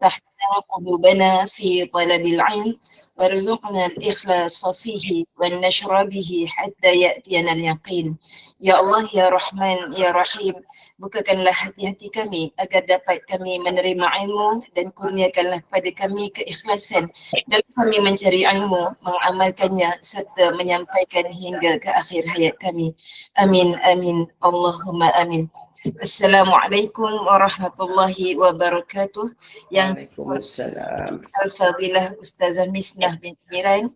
وافتحنا قلوبنا في طلب العلم وارزقنا الإخلاص فيه والنشر به حتى يأتينا اليقين. Ya Allah, Ya Rahman, Ya Rahim, bukakanlah hati-hati kami agar dapat kami menerima ilmu dan kurniakanlah kepada kami keikhlasan dalam kami mencari ilmu, mengamalkannya serta menyampaikan hingga ke akhir hayat kami. Amin, amin, Allahumma amin. Assalamualaikum warahmatullahi wabarakatuh. Yang Waalaikumsalam. Al-Fadilah Ustazah Misnah binti Miran,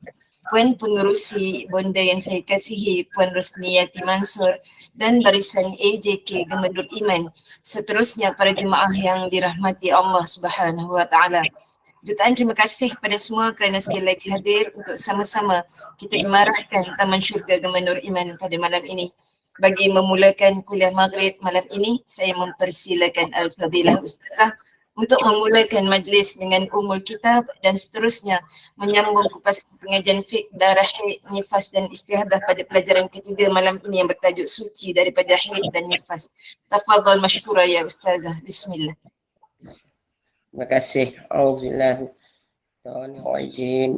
Puan Pengerusi Bonda yang saya kasihi Puan Rosniyati Mansur dan barisan AJK Gemendur Iman, seterusnya para jemaah yang dirahmati Allah Subhanahu wa taala. Jutaan terima kasih kepada semua kerana sekali lagi hadir untuk sama-sama kita imarahkan Taman Syurga Gemendur Iman pada malam ini. Bagi memulakan kuliah maghrib malam ini, saya mempersilakan Al-Fadilah Ustazah untuk memulakan majlis dengan umul kitab dan seterusnya menyambung kupas pengajian fiqh darah haid, nifas dan istihadah pada pelajaran ketiga malam ini yang bertajuk suci daripada haid dan nifas. Tafadhal masykurah ya Ustazah. Bismillah. Terima kasih.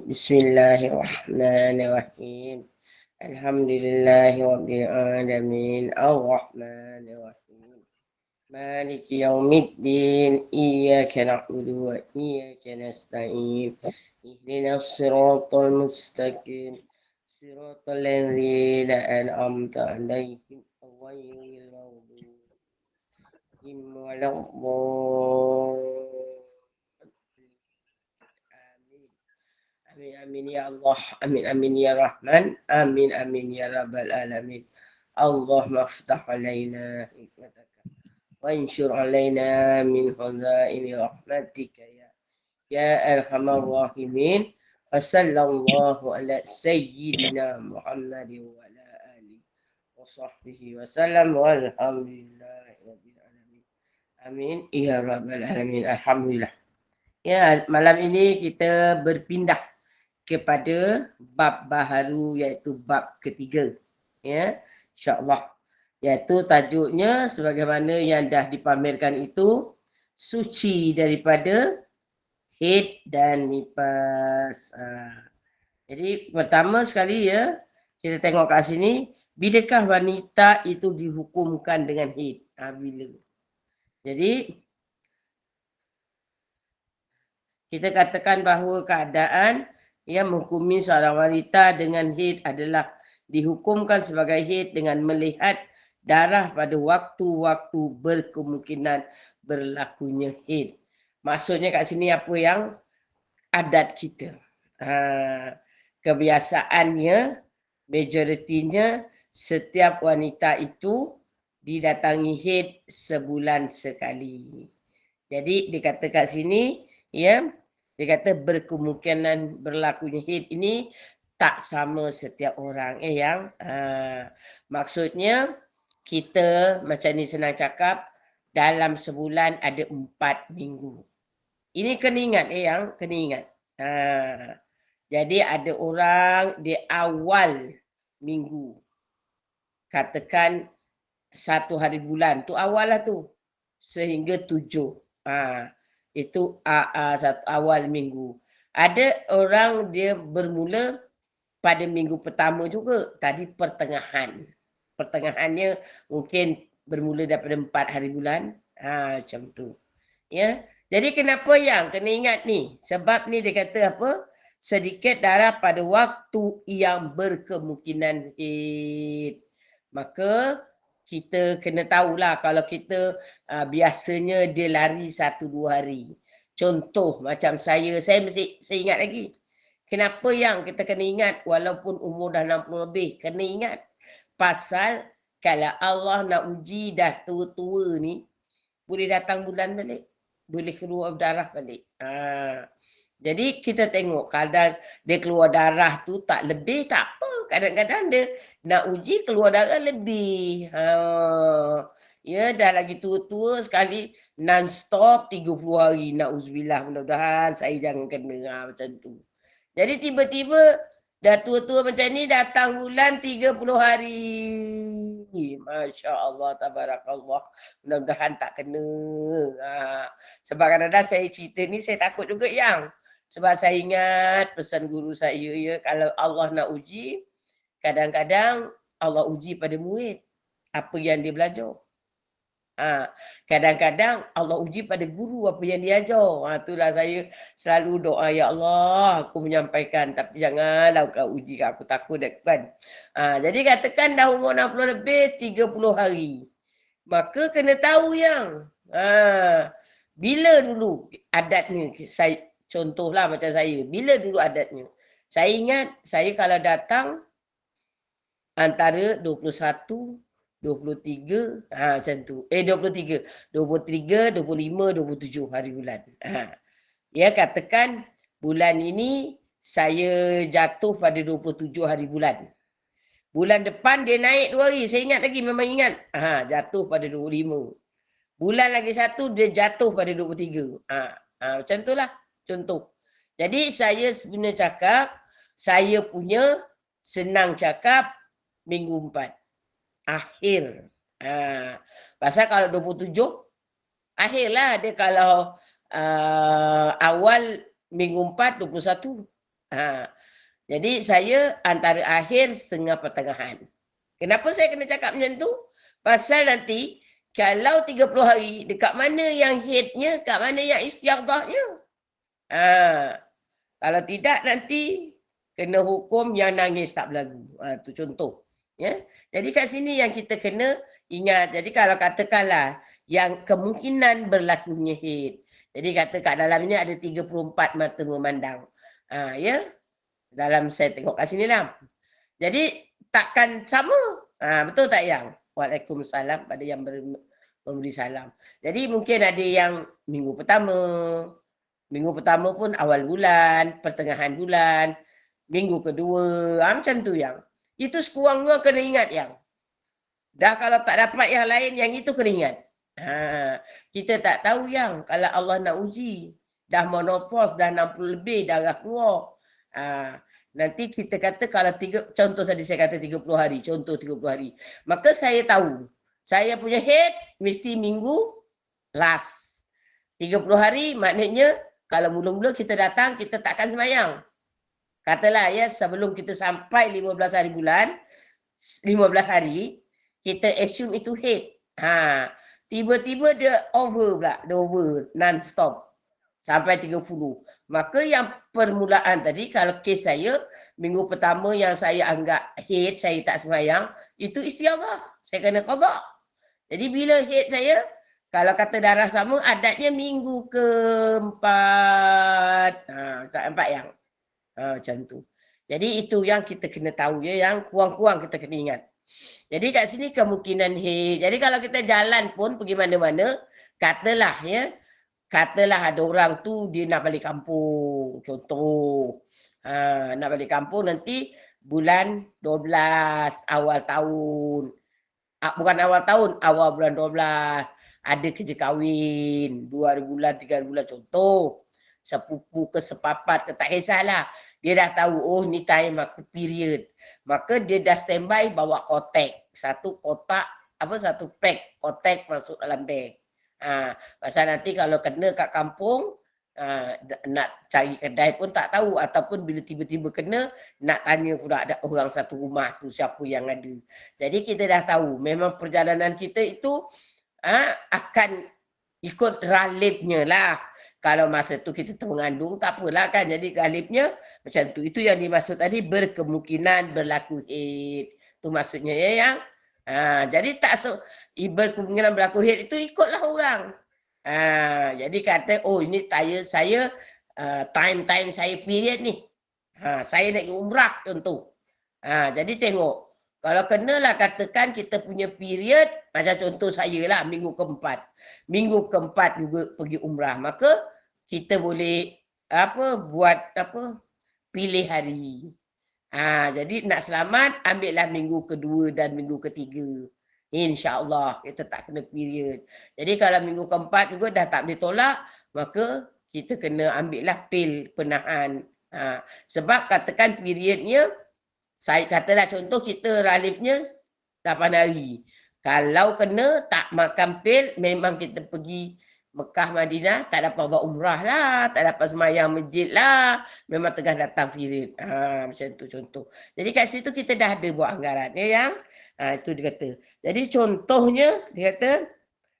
Bismillahirrahmanirrahim. Alhamdulillahi rabbil alamin. Ar-Rahmanir-Rahim. Maliki yaumiddin. Iyyaka na'budu wa iyyaka nasta'in. Ihdinas siratal mustaqim. Siratal ladzina an'amta 'alaihim ghairil maghdubi 'alaihim waladdallin. Amin amin ya Allah, amin amin ya Rahman, amin amin ya Rabbal alamin. Allahumma aftah alaina hikmataka wa anshur alaina min khazaini rahmatika ya arhamar rahimin. Wa sallallahu ala sayyidina Muhammadin wa ala alihi wa sahbihi wa sallam walhamdulillahi rabbil alamin. Amin ya Rabbal alamin. Alhamdulillah. Ya, malam ini kita berpindah kepada bab baharu iaitu bab ketiga, ya, insya-Allah, iaitu tajuknya sebagaimana yang dah dipamerkan itu, suci daripada haid dan nifas. Jadi pertama sekali ya, kita tengok kat sini, bilakah wanita itu dihukumkan dengan haid? Bila? Jadi kita katakan bahawa keadaan yang menghukumi seorang wanita dengan haid adalah dihukumkan sebagai haid dengan melihat darah pada waktu-waktu berkemungkinan berlakunya haid. Maksudnya kat sini apa yang adat kita. Kebiasaannya, majoritinya setiap wanita itu didatangi haid sebulan sekali. Jadi dikatakan sini, ya, dia kata berkemungkinan berlakunya haid ini tak sama setiap orang. Maksudnya kita macam ni senang cakap, dalam sebulan ada 4 minggu. Ini kena ingat, kena ingat. Jadi ada orang di awal minggu, katakan 1 hari bulan tu awal lah tu, sehingga 7. Itu awal minggu. Ada orang dia bermula pada minggu pertama juga, tadi pertengahan. Pertengahannya mungkin bermula daripada 4 hari bulan. Macam tu. Ya. Jadi kenapa yang kena ingat ni? Sebab ni dia kata apa? Sedikit darah pada waktu yang berkemungkinan haid. Maka kita kena tahulah kalau kita biasanya dia lari 1-2 hari. Contoh macam saya ingat lagi. Kenapa yang kita kena ingat walaupun umur dah 60 lebih, kena ingat. Pasal kalau Allah nak uji dah tua-tua ni, boleh datang bulan balik. Boleh keluar darah balik. Jadi kita tengok kadang dia keluar darah tu tak lebih tak apa. Kadang-kadang dia nak uji keluar darah lebih. Ya, dah lagi tua-tua sekali non-stop 30 hari. Na'udzubillah, mudah-mudahan saya jangan kena macam tu. Jadi tiba-tiba dah tua-tua macam ni datang bulan 30 hari. Masya Allah, tabarakallah. Mudah-mudahan tak kena. Sebab kadang-kadang saya cerita ni saya takut juga yang. Sebab saya ingat pesan guru saya ya, kalau Allah nak uji, kadang-kadang Allah uji pada murid apa yang dia belajar. Kadang-kadang Allah uji pada guru apa yang dia ajar. Itulah saya selalu doa, ya Allah, aku menyampaikan tapi janganlah kau uji aku, takut kan. Jadi katakan dah umur 60 lebih 30 hari. Maka kena tahu yang bila dulu adatnya, saya contohlah macam saya, bila dulu adatnya. Saya ingat saya kalau datang antara 21, 23, macam tu. 23, 25, 27 hari bulan. Ya, katakan bulan ini saya jatuh pada 27 hari bulan. Bulan depan dia naik 2 hari. Saya ingat lagi, memang ingat. Jatuh pada 25. Bulan lagi satu dia jatuh pada 23. Macam itulah contoh. Jadi saya sebenarnya cakap, saya punya senang cakap minggu 4. Akhir. Pasal kalau 27, akhirlah dia kalau awal minggu 4, 21. Jadi saya antara akhir setengah pertengahan. Kenapa saya kena cakap macam tu? Pasal nanti kalau 30 hari, dekat mana yang headnya, kat mana yang istiadahnya. Kalau tidak nanti kena hukum yang nangis tak berlagu. Itu contoh. Ya? Jadi kat sini yang kita kena ingat. Jadi kalau katakanlah yang kemungkinan berlakunya head. Jadi kata kat dalam ni ada 34 mata memandang. Ya? Dalam saya tengok kat sini lah. Jadi takkan sama. Betul tak yang? Waalaikumsalam pada yang memberi salam. Jadi mungkin ada yang minggu pertama pun awal bulan, pertengahan bulan, minggu kedua, macam tu yang. Itu sekurang-kurang kena ingat yang. Dah kalau tak dapat yang lain, yang itu kena ingat. Kita tak tahu yang kalau Allah nak uji, dah menopause, dah 60 lebih, darah keluar. Nanti kita kata kalau contoh tadi saya kata 30 hari, contoh 30 hari. Maka saya tahu, saya punya head mesti minggu last. 30 hari maknanya kalau mula-mula kita datang, kita takkan sembahyang. Katalah ya, sebelum kita sampai 15 hari bulan, 15 hari, kita assume itu head. Tiba-tiba dia over pula, dia over, non-stop. Sampai 30. Maka yang permulaan tadi, kalau kes saya, minggu pertama yang saya anggap head, saya tak sembahyang, itu istiadah. Saya kena qada. Jadi bila head saya, kalau kata darah sama, adatnya minggu keempat. Empat yang. Macam tu. Jadi itu yang kita kena tahu ya, yang kurang-kurang kita kena ingat. Jadi kat sini kemungkinan head. Jadi kalau kita jalan pun pergi mana-mana, katalah ada orang tu dia nak balik kampung, contoh. Nak balik kampung nanti bulan 12 awal tahun. Bukan awal tahun, awal bulan 12. Ada kerja kahwin, 2 hari bulan, 3 hari bulan, contoh. Sepupu ke sepapat ke tak kisahlah. Dia dah tahu, oh ni time aku period. Maka dia dah standby bawa kotak. Satu kotak, satu pack kotak masuk dalam beg. Pasal nanti kalau kena kat kampung, nak cari kedai pun tak tahu, ataupun bila tiba-tiba kena nak tanya pula ada orang satu rumah tu siapa yang ada. Jadi kita dah tahu memang perjalanan kita itu akan ikut ralibnya lah. Kalau masa tu kita mengandung tak apalah kan, jadi galibnya macam tu. Itu yang dimaksud tadi berkemungkinan berlaku head. Tu maksudnya ya yang. Jadi tak berkemungkinan berlaku head itu ikutlah orang. Jadi kata, oh ini saya time saya period ni. Saya nak umrah contoh. Jadi tengok. Kalau kenalah katakan kita punya period, macam contoh saya lah minggu keempat. Minggu keempat juga pergi umrah. Maka kita boleh pilih hari. Jadi nak selamat, ambillah minggu kedua dan minggu ketiga. InsyaAllah kita tak kena period. Jadi kalau minggu keempat juga dah tak boleh tolak, maka kita kena ambillah pil penahan. Sebab katakan periodnya, saya katalah contoh kita ralifnya 8 hari. Kalau kena tak makan pil, memang kita pergi Mekah Madinah tak dapat buat umrah lah, tak dapat semayang masjid lah, memang tengah datang period. Macam tu contoh. Jadi kat situ kita dah ada buat anggaran ya yang itu dia kata. Jadi contohnya dia kata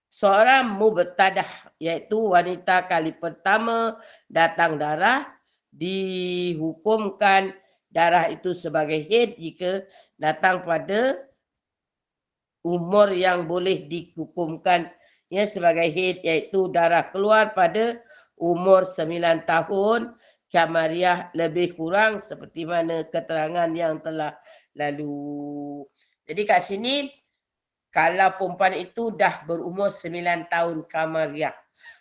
seorang mubtadah iaitu wanita kali pertama datang darah dihukumkan darah itu sebagai haid jika datang pada umur yang boleh dihukumkan ya sebagai haid iaitu darah keluar pada umur 9 tahun Kamariah lebih kurang seperti mana keterangan yang telah lalu. Jadi kat sini kalau perempuan itu dah berumur 9 tahun Kamariah.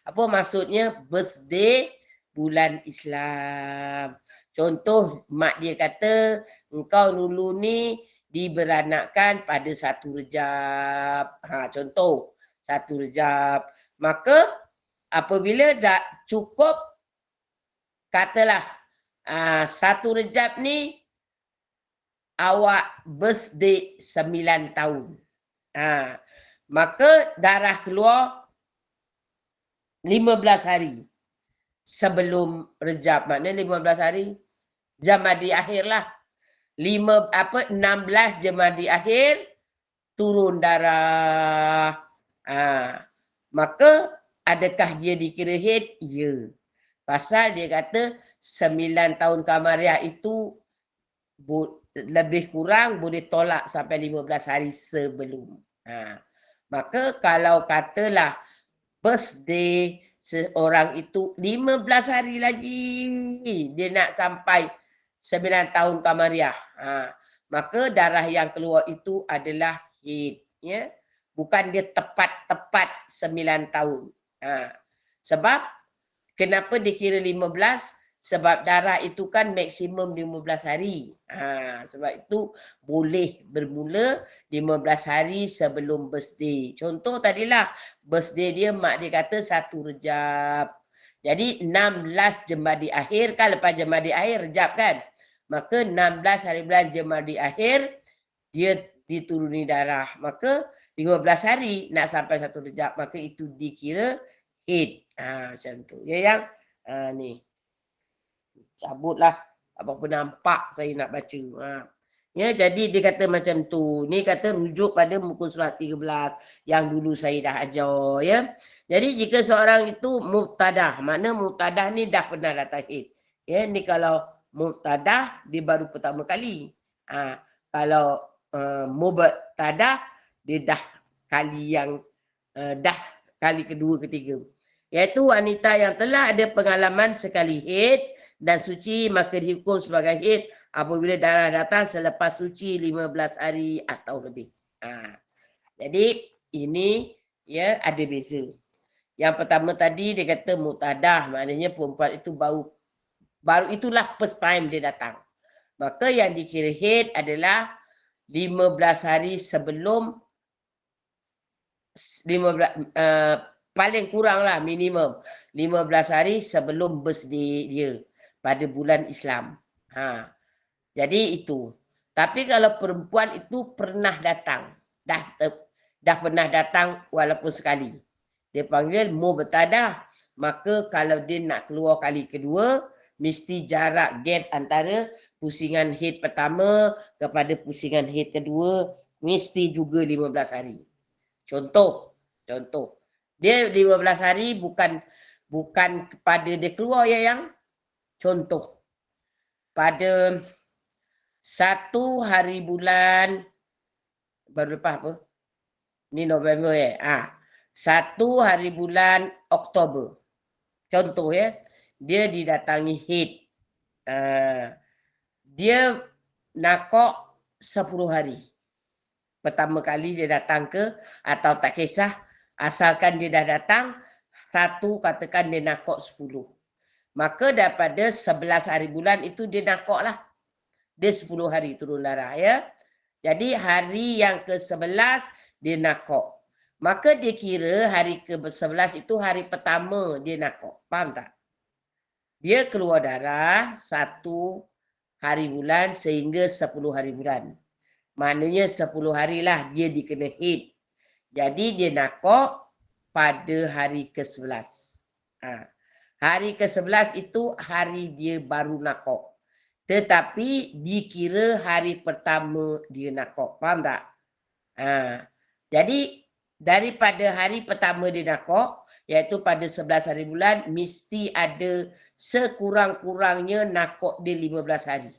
Apa maksudnya? Birthday bulan Islam. Contoh mak dia kata engkau dulu ni diberanakkan pada 1 Rejab. Contoh 1 Rejab. Maka apabila dah cukup katalah 1 Rejab ni awak birthday 9 tahun. Maka darah keluar 15 hari sebelum Rejab. Maknanya 15 hari Jamadi akhir lah. 16 Jamadi akhir turun darah. Maka adakah dia dikira haid? Ya. Pasal dia kata 9 tahun Kamariah itu lebih kurang boleh tolak sampai 15 hari sebelum. Maka kalau katalah birthday seorang itu 15 hari lagi dia nak sampai 9 tahun Kamariah. Maka darah yang keluar itu adalah haid. Ya? Bukan dia tepat-tepat 9 tahun. Sebab kenapa dikira 15? Sebab darah itu kan maksimum 15 hari. Sebab itu boleh bermula 15 hari sebelum birthday. Contoh tadilah birthday dia mak dia kata 1 Rejab. Jadi 16 Jamadi akhir kan, lepas Jamadi akhir Rejab kan. Maka 16 hari bulan Jamadi akhir dia dituruni darah. Maka 15 hari nak sampai 1 Rejab. Maka itu dikira haid. Macam tu. Ya yang ni. Cabutlah apa-apa nampak saya nak baca. Ya, jadi dia kata macam tu. Ni kata rujuk pada muka surat 13 yang dulu saya dah ajar ya. Jadi jika seorang itu mubtadah, makna mubtadah ni dah pernah datang haid. Ya, ni kalau mubtadah dia baru pertama kali. Kalau mubtadah dia dah kali yang dah kali kedua ketiga. Iaitu wanita yang telah ada pengalaman sekali haid dan suci maka dihukum sebagai haid apabila darah datang selepas suci 15 hari atau lebih. Jadi ini ya ada beza. Yang pertama tadi dia kata mutadah, maknanya perempuan itu baru itulah first time dia datang. Maka yang dikira haid adalah 15 hari sebelum 15 paling kurang lah minimum 15 hari sebelum birthday dia pada bulan Islam. Jadi itu. Tapi kalau perempuan itu pernah datang, dah pernah datang walaupun sekali. Dia panggil mubtadah. Maka kalau dia nak keluar kali kedua, mesti jarak gap antara pusingan haid pertama kepada pusingan haid kedua mesti juga 15 hari. Contoh. Dia 15 hari bukan kepada dia keluar ya yang contoh. Pada 1 hari bulan baru lepas apa? Ni November 1 hari bulan Oktober. Contoh ya. Dia didatangi haid. Dia nakok 10 hari. Pertama kali dia datang ke atau tak kisah asalkan dia dah datang 1 katakan dia nakok 10. Maka daripada 11 hari bulan itu dia nakok lah. Dia 10 hari turun darah ya. Jadi hari yang ke-11 dia nakok. Maka dia kira hari ke-11 itu hari pertama dia nakok. Faham tak? Dia keluar darah 1 hari bulan sehingga 10 hari bulan. Maknanya 10 harilah dia dikena haid. Jadi dia nakok pada hari ke-11. Hari ke-11 itu hari dia baru nakok. Tetapi dikira hari pertama dia nakok. Faham tak? Jadi daripada hari pertama dia nakok, iaitu pada 11 hari bulan, mesti ada sekurang-kurangnya nakok dia 15 hari.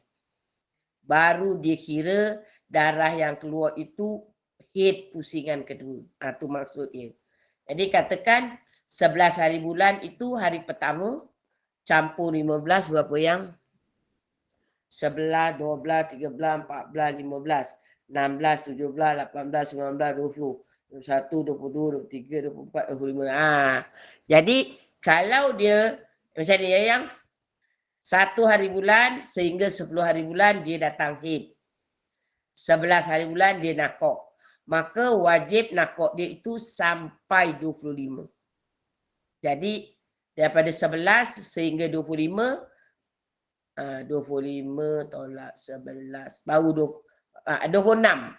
Baru dia kira darah yang keluar itu haid pusingan kedua. Itu maksud dia. Jadi katakan 11 hari bulan itu hari pertama, campur 15 berapa yang? 11, 12, 13, 14, 15, 16, 17, 18, 19, 20, 21, 22, 23, 24, 25. Jadi kalau dia macam ni yang 1 hari bulan sehingga 10 hari bulan dia datang haid. 11 hari bulan dia nakok. Maka wajib nakok dia itu sampai 25. Jadi daripada 11 sehingga 25, 25 tolak 11 baru 26.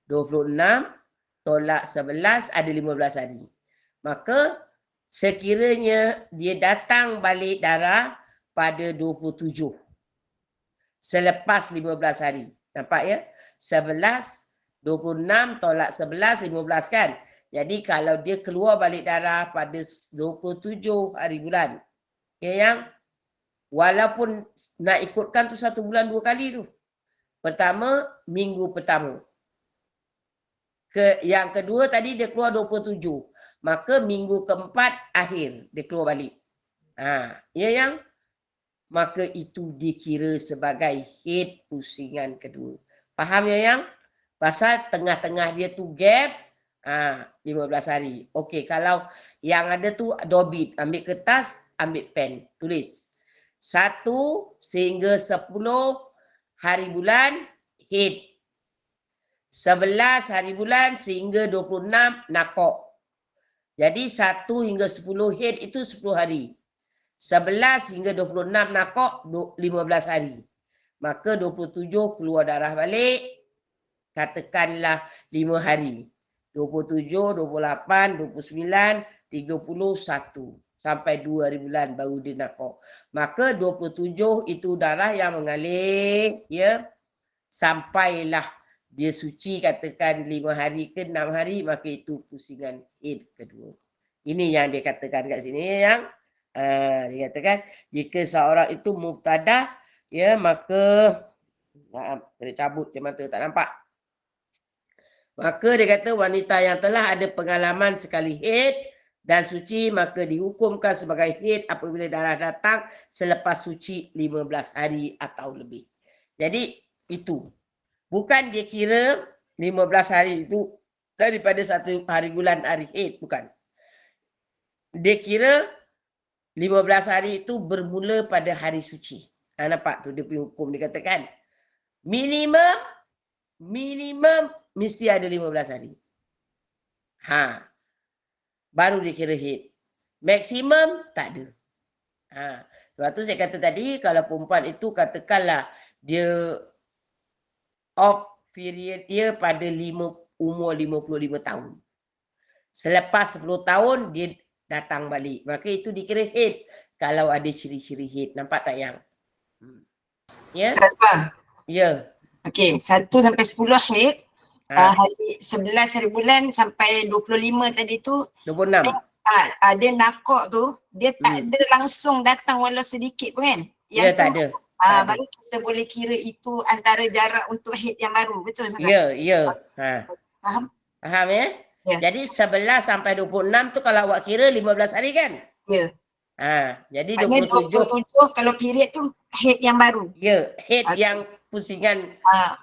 26 tolak 11 ada 15 hari. Maka sekiranya dia datang balik darah pada 27 selepas 15 hari. Nampak ya? 11, 26 tolak 11, 15 kan? Jadi kalau dia keluar balik darah pada 27 hari bulan, ya yang walaupun nak ikutkan tu 1 bulan 2 kali tu. Pertama, minggu pertama. Yang kedua tadi dia keluar 27. Maka minggu keempat akhir dia keluar balik. Ya yang? Maka itu dikira sebagai haid pusingan kedua. Faham ya yang? Pasal tengah-tengah dia tu gap 15 hari. Okey, kalau yang ada tu dobit, ambil kertas, ambil pen, tulis. 1 sehingga 10 hari bulan haid. 11 hari bulan sehingga 26 nakok. Jadi 1 hingga 10 haid itu 10 hari. 11 hingga 26 nakok 15 hari. Maka 27 keluar darah balik. Katakanlah 5 hari. 27, 28, 29, 31. Sampai 2 hari bulan baru dia nakok. Maka 27 itu darah yang mengalir. Ya. Sampailah dia suci katakan 5 hari ke 6 hari. Maka itu pusingan haid kedua. Ini yang dia katakan kat sini. Yang dia katakan jika seorang itu muftadah, ya maka kena cabut je mata tak nampak. Maka dia kata wanita yang telah ada pengalaman sekali haid dan suci maka dihukumkan sebagai haid apabila darah datang selepas suci 15 hari atau lebih. Jadi itu. Bukan dia kira 15 hari itu daripada 1 hari bulan hari haid. Bukan. Dia kira 15 hari itu bermula pada hari suci. Nampak tu dia punya hukum dia katakan. Minimum mesti ada 15 hari. Baru dia kira haid. Maksimum tak ada. Sebab tu saya kata tadi kalau perempuan itu katakanlah dia off period dia pada umur 55 tahun. Selepas 10 tahun dia datang balik. Maka itu dikira haid kalau ada ciri-ciri haid. Nampak tak yang? Ya? Ustaz faham? Ya. Okey, 1 sampai 10 haid. Hari 11 hari bulan sampai 25 tadi tu 26. Dia nakok tu dia tak ada langsung datang walau sedikit pun kan? Ya, tak ada. Baru kita boleh kira itu antara jarak untuk haid yang baru. Betul Ustaz? Ya. Faham? Faham ya? Ya. Jadi 11 sampai 26 tu kalau awak kira 15 hari kan? Ya. Jadi maknanya 27 kalau period tu haid yang baru. Ya, haid yang pusingan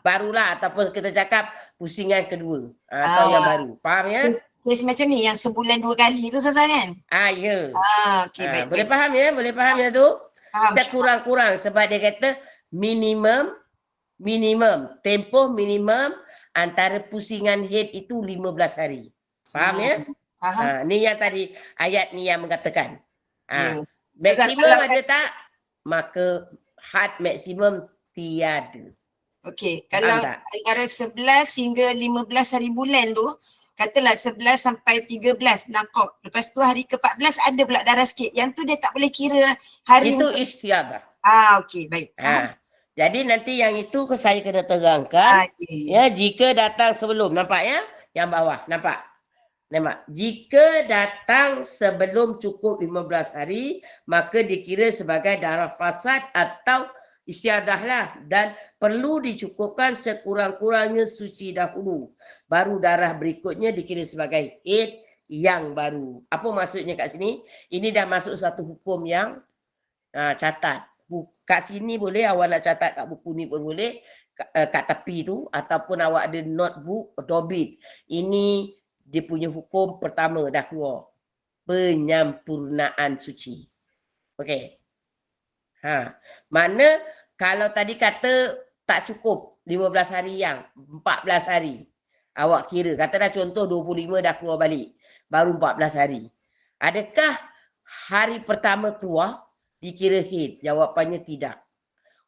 barulah ataupun kita cakap pusingan kedua atau yang baru. Faham ya? Kes macam ni yang sebulan 2 kali tu Ustaz kan? Ya. Okey baik. Boleh faham ya? Boleh faham ya tu? Faham. Kita kurang-kurang sebab dia kata minimum tempoh minimum antara pusingan haid itu 15 hari. Faham ya? Faham. Ni yang tadi ayat ni yang mengatakan. Ya. Maksimum ada tak? Maka had maksimum tiada. Okey, Faham kalau tak? antara 11 hingga 15 hari bulan tu, katalah 11 sampai 13 nakok. Lepas tu hari ke-14 ada pula darah sikit. Yang tu dia tak boleh kira hari Itu untuk istiadah. okey, baik. Jadi nanti yang itu saya kena terangkan. Okey. Ya, jika datang sebelum, nampak ya? Yang bawah, nampak? Nampak? Jika datang sebelum cukup 15 hari, maka dikira sebagai darah fasad atau istiadah lah, dan perlu dicukupkan sekurang-kurangnya suci dahulu. Baru darah berikutnya dikira sebagai haid yang baru. Apa maksudnya kat sini? Ini dah masuk satu hukum yang catat. Kat sini boleh, awak nak catat kat buku ni pun boleh, kat tepi tu, ataupun awak ada notebook, dobit. Ini dia punya hukum pertama dah keluar. Penyempurnaan suci. Okey. Mana kalau tadi kata tak cukup 15 hari yang 14 hari. Awak kira, kata dah contoh 25 dah keluar balik. Baru 14 hari. Adakah hari pertama keluar dikira haid? Jawapannya tidak.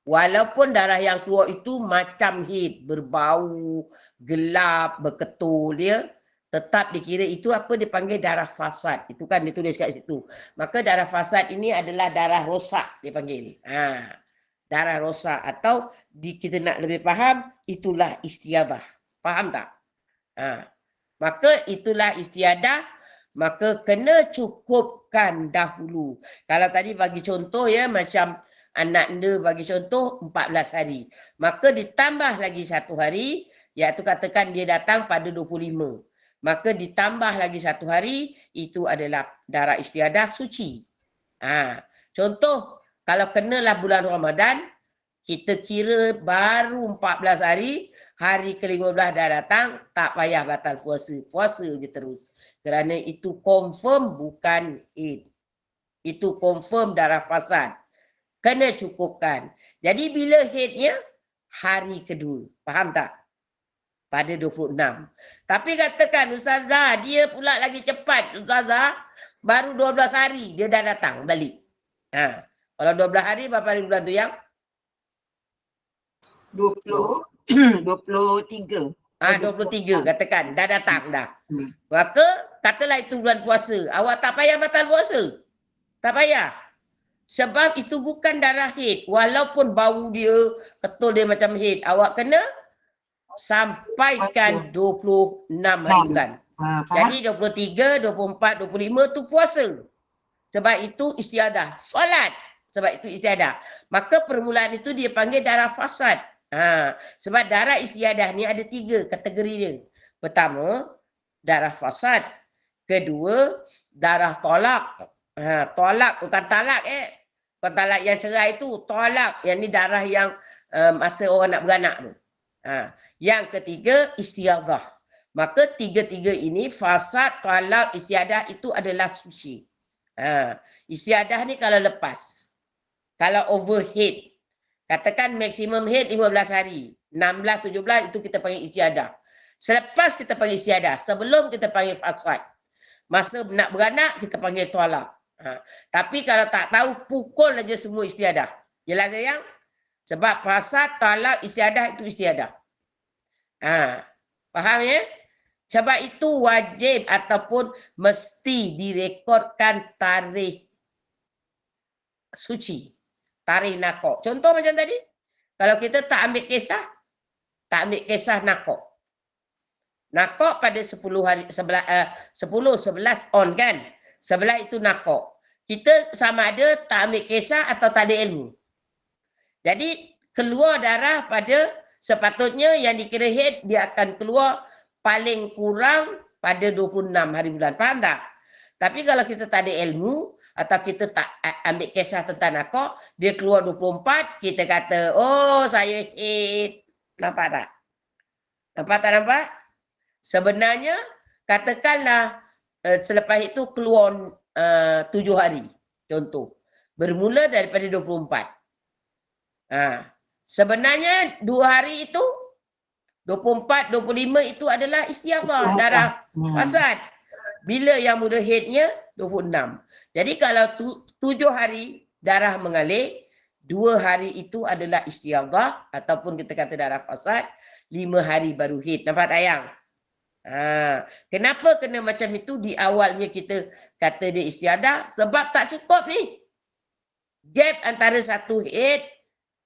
Walaupun darah yang keluar itu macam haid, berbau, gelap, berketul dia, tetap dikira itu apa dipanggil darah fasad. Itu kan ditulis kat situ. Maka darah fasad ini adalah darah rosak dipanggil. Darah rosak, atau kita nak lebih faham, itulah istiadah. Faham tak? Maka itulah istiadah, maka kena cukupkan dahulu. Kalau tadi bagi contoh ya, macam anak anda bagi contoh 14 hari. Maka ditambah lagi 1 hari, iaitu katakan dia datang pada 25. Maka ditambah lagi 1 hari, itu adalah darah istiadah suci. Contoh, kalau kenalah bulan Ramadan, kita kira baru 14 hari, hari ke-15 dah datang, tak payah batal puasa. Puasa je terus. Kerana itu confirm bukan haid. Itu confirm darah fasad. Kena cukupkan. Jadi bila haidnya? Hari kedua. Faham tak? Pada 26. Tapi katakan Ustazah, dia pula lagi cepat. Ustazah, baru 12 hari dia dah datang balik. Kalau 12 hari, berapa hari bulan tu yang? 23. 23 katakan, dah datang dah. Maka katalah itu bulan puasa. Awak tak payah batal puasa. Tak payah. Sebab itu bukan darah haid. Walaupun bau dia, ketul dia macam haid. Awak kena sampaikan 26 hari bulan. Jadi 23, 24, 25 tu puasa. Sebab itu istiadah. Solat. Sebab itu istiadah. Maka permulaan itu dia panggil darah fasad. Sebab darah istiadah ni ada 3 kategori dia. Pertama, darah fasad. Kedua, darah tolak. Tolak bukan talak Bukan talak yang cerai itu, tolak. Yang ni darah yang masa orang nak beranak tu. Yang ketiga, istiadah. Maka 3-3 ini, fasad, tolak, istiadah itu adalah suci. Istiadah ni kalau lepas. Kalau overhead, katakan maksimum head 15 hari. 16, 17 itu kita panggil istiadah. Selepas kita panggil istiadah, sebelum kita panggil fasad. Masa nak beranak, kita panggil tolak. Tapi kalau tak tahu, pukul aja semua istiadah. Jelas sayang? Sebab fasad, tolak, istiadah itu istiadah. Faham ya? Sebab itu wajib ataupun mesti direkodkan tarikh suci. Tarikh nakok. Contoh macam tadi. Kalau kita tak ambil kisah nakok. Nakok pada 10 hari 11 on kan. 11 itu nakok. Kita sama ada tak ambil kisah atau tak ada ilmu. Jadi keluar darah pada sepatutnya yang dikira haid dia akan keluar paling kurang pada 26 hari bulan. Faham tak? Tapi kalau kita tak ada ilmu atau kita tak ambil kisah tentang nakok, dia keluar 24, kita kata, oh saya haid. Nampak tak? Nampak? Sebenarnya, katakanlah selepas itu keluar 7 hari. Contoh. Bermula daripada 24. Sebenarnya 2 hari itu, 24, 25 itu adalah istiadah, darah fasad. Bila yang mula haidnya? 26. Jadi kalau 7 hari darah mengalir, 2 hari itu adalah istiadah ataupun kita kata darah fasad, 5 hari baru haid. Nampak tak yang? Kenapa kena macam itu di awalnya kita kata dia istiadah? Sebab tak cukup ni. Gap antara satu haid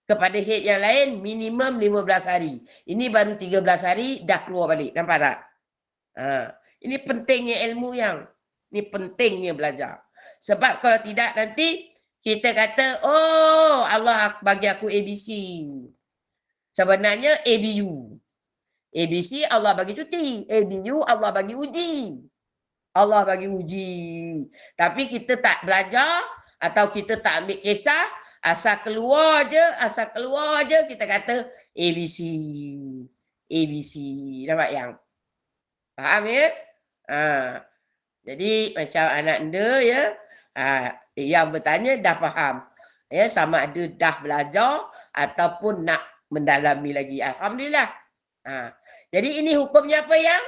kepada haid yang lain minimum 15 hari. Ini baru 13 hari dah keluar balik. Nampak tak? Ini pentingnya ilmu yang. Ini pentingnya belajar. Sebab kalau tidak nanti kita kata, oh Allah bagi aku ABC. Sebenarnya ABU. ABC Allah bagi cuti. ABU Allah bagi uji. Allah bagi uji. Tapi kita tak belajar atau kita tak ambil kisah, asal keluar je kita kata ABC. ABC. Nampak yang? Faham ya? Jadi macam anak anda ya, yang bertanya dah faham. Ya, sama ada dah belajar ataupun nak mendalami lagi. Alhamdulillah. Jadi ini hukumnya apa yang?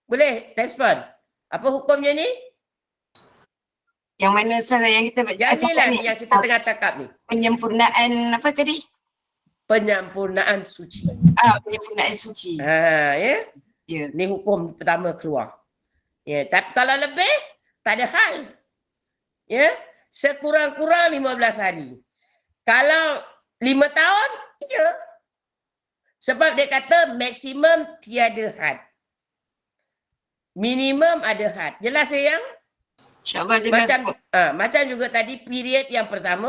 Boleh respon. Apa hukumnya ni? Yang mana salah yang kita Yang ni lah yang kita tengah cakap ni. Penyempurnaan apa tadi? Penyempurnaan suci. Penyempurnaan suci. Ya. Ya. Ni hukum pertama keluar. Ya, tapi kalau lebih tak ada hal. Ya, sekurang-kurang 15 hari. Kalau 5 tahun, ya. Sebab dia kata maksimum tiada had. Minimum ada had. Jelas ya yang? InsyaAllah jelas. Macam juga tadi period yang pertama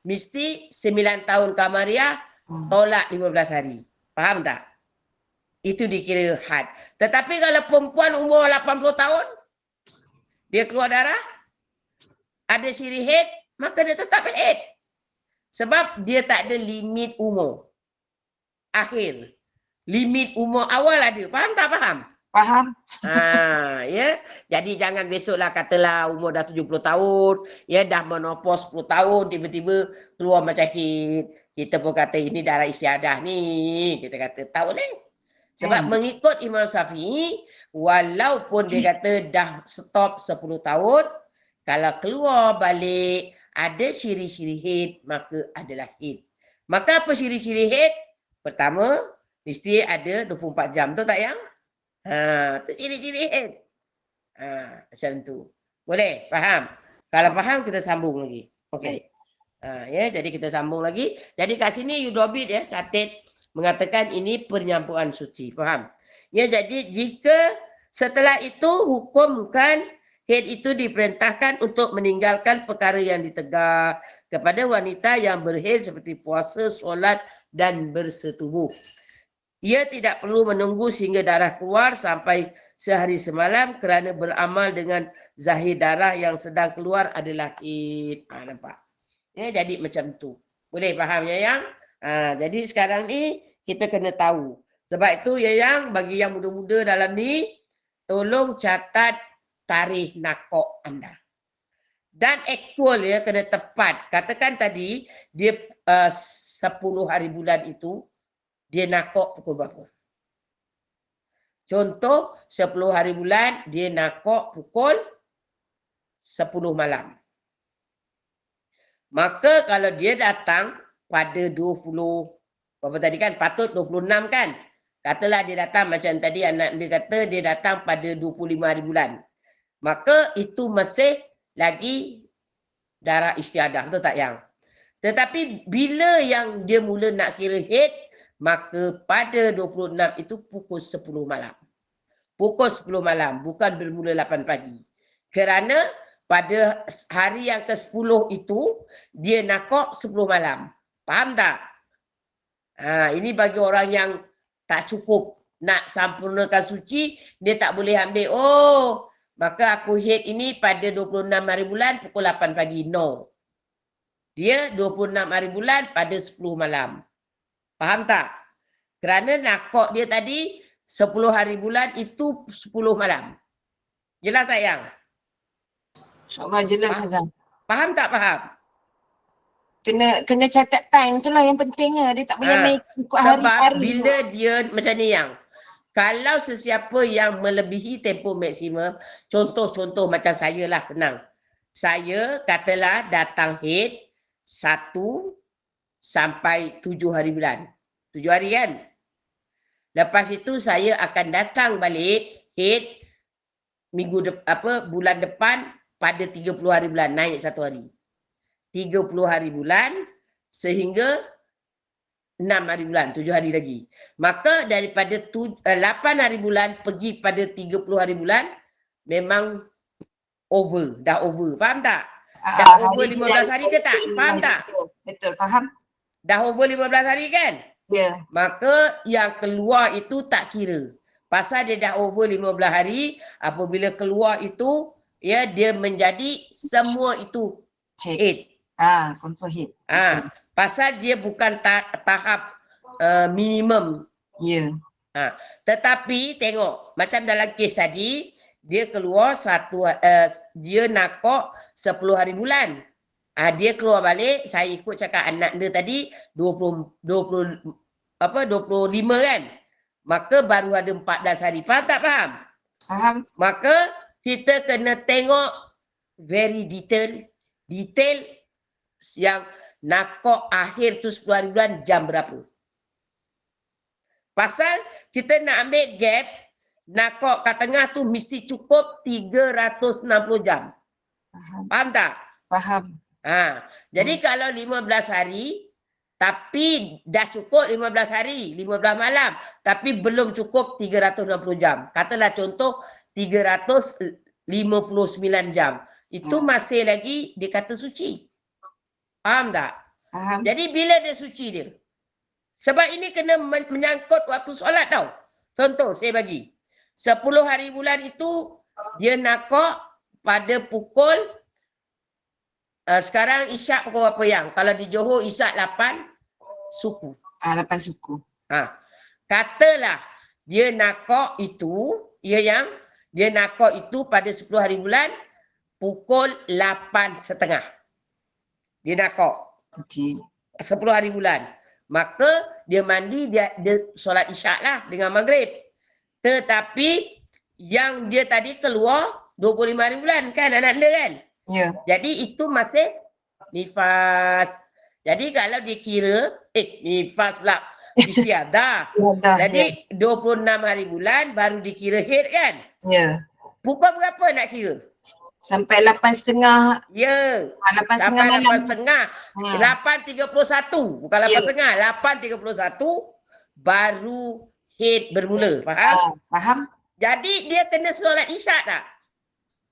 mesti 9 tahun kamariah tolak 15 hari. Faham tak? Itu dikira had. Tetapi kalau perempuan umur 80 tahun, dia keluar darah, ada siri haid, maka dia tetap haid. Sebab dia tak ada limit umur. Akhir. Limit umur awal ada. Faham tak faham? Faham. Ya. Jadi jangan besoklah katalah umur dah 70 tahun, ya dah menopause 10 tahun, tiba-tiba keluar macam haid. Kita pun kata ini darah istiadah ni. Kita kata tak boleh. Sebab mengikut Imam Syafi'i, walaupun dia kata dah stop 10 tahun, kalau keluar balik ada ciri-ciri haid, maka adalah haid. Maka apa ciri-ciri haid? Pertama, mesti ada 24 jam. Betul tak yang? Itu ciri-ciri haid. Macam tu. Boleh? Faham? Kalau faham, kita sambung lagi. Okey. Ya, jadi kita sambung lagi. Jadi kat sini you drop it ya, catat. Mengatakan ini penyampuan suci. Faham? Ya, jadi jika setelah itu hukumkan haid itu diperintahkan untuk meninggalkan perkara yang ditegak kepada wanita yang berhaid seperti puasa, solat dan bersetubuh. Ia tidak perlu menunggu sehingga darah keluar sampai sehari semalam kerana beramal dengan zahir darah yang sedang keluar adalah haid. Nampak? Ya, jadi macam tu. Boleh faham ya yang? Jadi sekarang ni kita kena tahu. Sebab itu ya yang bagi yang muda-muda dalam ni, tolong catat tarikh nakok anda. Dan aktual ya, kena tepat. Katakan tadi dia 10 hari bulan itu dia nakok pukul berapa? Contoh 10 hari bulan dia nakok pukul 10 malam. Maka kalau dia datang pada 20, berapa tadi kan? Patut 26 kan? Katalah dia datang macam tadi anak dia kata dia datang pada 25 hari bulan. Maka itu masih lagi darah istiadah. Betul tak yang? Tetapi bila yang dia mula nak kira haid, maka pada 26 itu pukul 10 malam. Pukul 10 malam, bukan bermula 8 pagi. Kerana pada hari yang ke-10 itu, dia nakok 10 malam. Faham tak? Ini bagi orang yang tak cukup nak sempurnakan suci, dia tak boleh ambil, oh, maka aku haid ini pada 26 hari bulan pukul 8 pagi. No. Dia 26 hari bulan pada 10 malam. Faham tak? Kerana nakok dia tadi 10 hari bulan itu 10 malam. Jelas tak yang? InsyaAllah jelas Azan. Faham tak faham? Kena catat time itulah yang pentingnya. Dia tak boleh make ikut hari-hari. Sebab bila dia macam ni yang, kalau sesiapa yang melebihi tempoh maksimum, contoh macam saya lah, senang. Saya katalah datang haid 1 sampai 7 hari bulan. 7 hari kan? Lepas itu saya akan datang balik head bulan depan pada 30 hari bulan, naik 1 hari. 30 hari bulan sehingga 6 hari bulan, 7 hari lagi. Maka daripada 8 hari bulan pergi pada 30 hari bulan, memang dah over. Faham tak? Dah over 15 hari ke tak? Faham tak? Betul, faham? Dah over 15 hari kan? Ya. Maka yang keluar itu tak kira. Pasal dia dah over 15 hari, apabila keluar itu, ya dia menjadi semua itu head. Confirm head. Pasal dia bukan tahap minimum. Ya. Tetapi tengok, macam dalam kes tadi, dia keluar dia nakok 10 hari bulan. Dia keluar balik, saya ikut cakap anak dia tadi 25 kan. Maka baru ada 14 hari. Faham tak faham? Faham. Maka kita kena tengok very detail yang nakok akhir tu 10 hari bulan jam berapa. Pasal kita nak ambil gap, nakok kat tengah tu mesti cukup 360 jam. Faham tak? Faham. Jadi kalau 15 hari, tapi dah cukup 15 hari, 15 malam, tapi belum cukup 360 jam. Katalah contoh 359 jam. Itu masih lagi dia kata suci. Faham tak? Faham. Jadi bila dia suci dia? Sebab ini kena menyangkut waktu solat tau. Contoh saya bagi. 10 hari bulan itu dia nakok pada pukul sekarang isyak pukul apa yang? Kalau di Johor isyak 8 suku. 8 suku. Katalah dia nakok itu, dia nakok itu pada 10 hari bulan pukul 8.30. Dia nakok. Okey. 10 hari bulan. Maka dia mandi, dia solat isyak lah dengan maghrib. Tetapi yang dia tadi keluar 25 hari bulan kan anak dia kan? Ya. Jadi itu masih nifas. Jadi kalau dikira, nifas pula, istiadah. Jadi 26 hari bulan baru dikira head kan? Ya. Pukul berapa nak kira? Sampai 8.30. Ya. 8.30 Sampai malam. 8.30. 8.31. Bukan 8.30. 8.31 baru head bermula. Faham? Faham. Jadi dia kena solat isyak tak?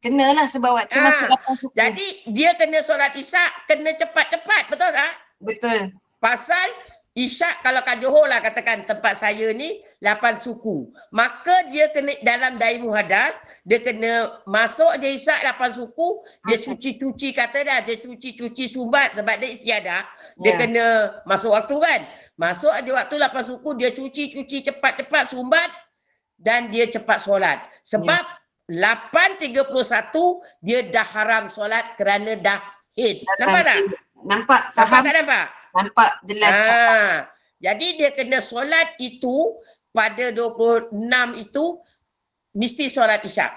Kenalah sebab waktu masuk 8 suku. Jadi dia kena solat isyak, kena cepat-cepat, betul tak? Betul. Pasal isyak kalau kat Johor lah katakan tempat saya ni 8 suku. Maka dia kena dalam dai muhadas, dia kena masuk je isyak 8 suku, dia cuci-cuci kata dah, dia cuci-cuci sumbat sebab dia istiadah. Dia kena masuk waktu kan. Masuk aja waktu 8 suku, dia cuci-cuci cepat-cepat sumbat dan dia cepat solat. Sebab 8.31 dia dah haram solat kerana dah head. Nampak tak? Nampak. Nampak tak nampak? Nampak jelas. Jadi dia kena solat itu pada 26 itu mesti solat isyak.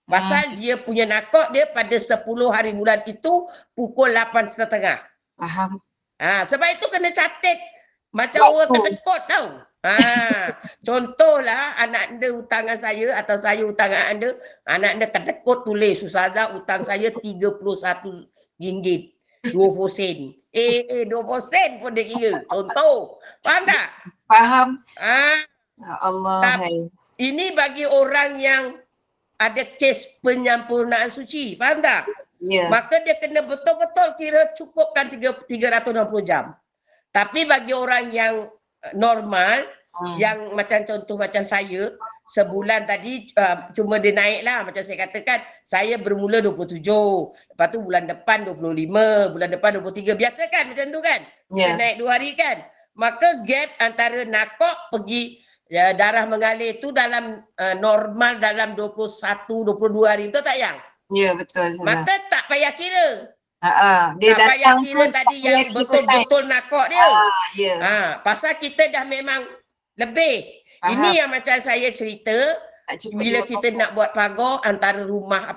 Pasal dia punya nakok dia pada 10 hari bulan itu pukul 8.30. Faham. Sebab itu kena catat macam orang kedekut tau. Contohlah anak anda hutang dengan saya atau saya hutang dengan anda, anak anda kedekut tulis Ustazah hutang saya RM31 20 sen. 20 sen pun dia kira. Contoh. Faham tak? Faham. Ya Allah. Ini bagi orang yang ada kes penyempurnaan suci. Faham tak? Ya. Maka dia kena betul-betul kira cukupkan 360 jam. Tapi bagi orang yang normal, yang macam contoh macam saya, sebulan tadi cuma dia naik lah. Macam saya katakan, saya bermula 27. Lepas tu bulan depan 25, bulan depan 23. Biasa kan macam tu kan? Kita naik 2 hari kan? Maka gap antara nakok pergi darah mengalir tu dalam normal dalam 21, 22 hari. Betul tak yang? Ya, betul. Maka tak payah kira. Dia tak payah kira tu, tadi yang betul-betul nakok dia. Pasal kita dah memang lebih. Faham. Ini yang macam saya cerita, bila kita nak buat pagar antara rumah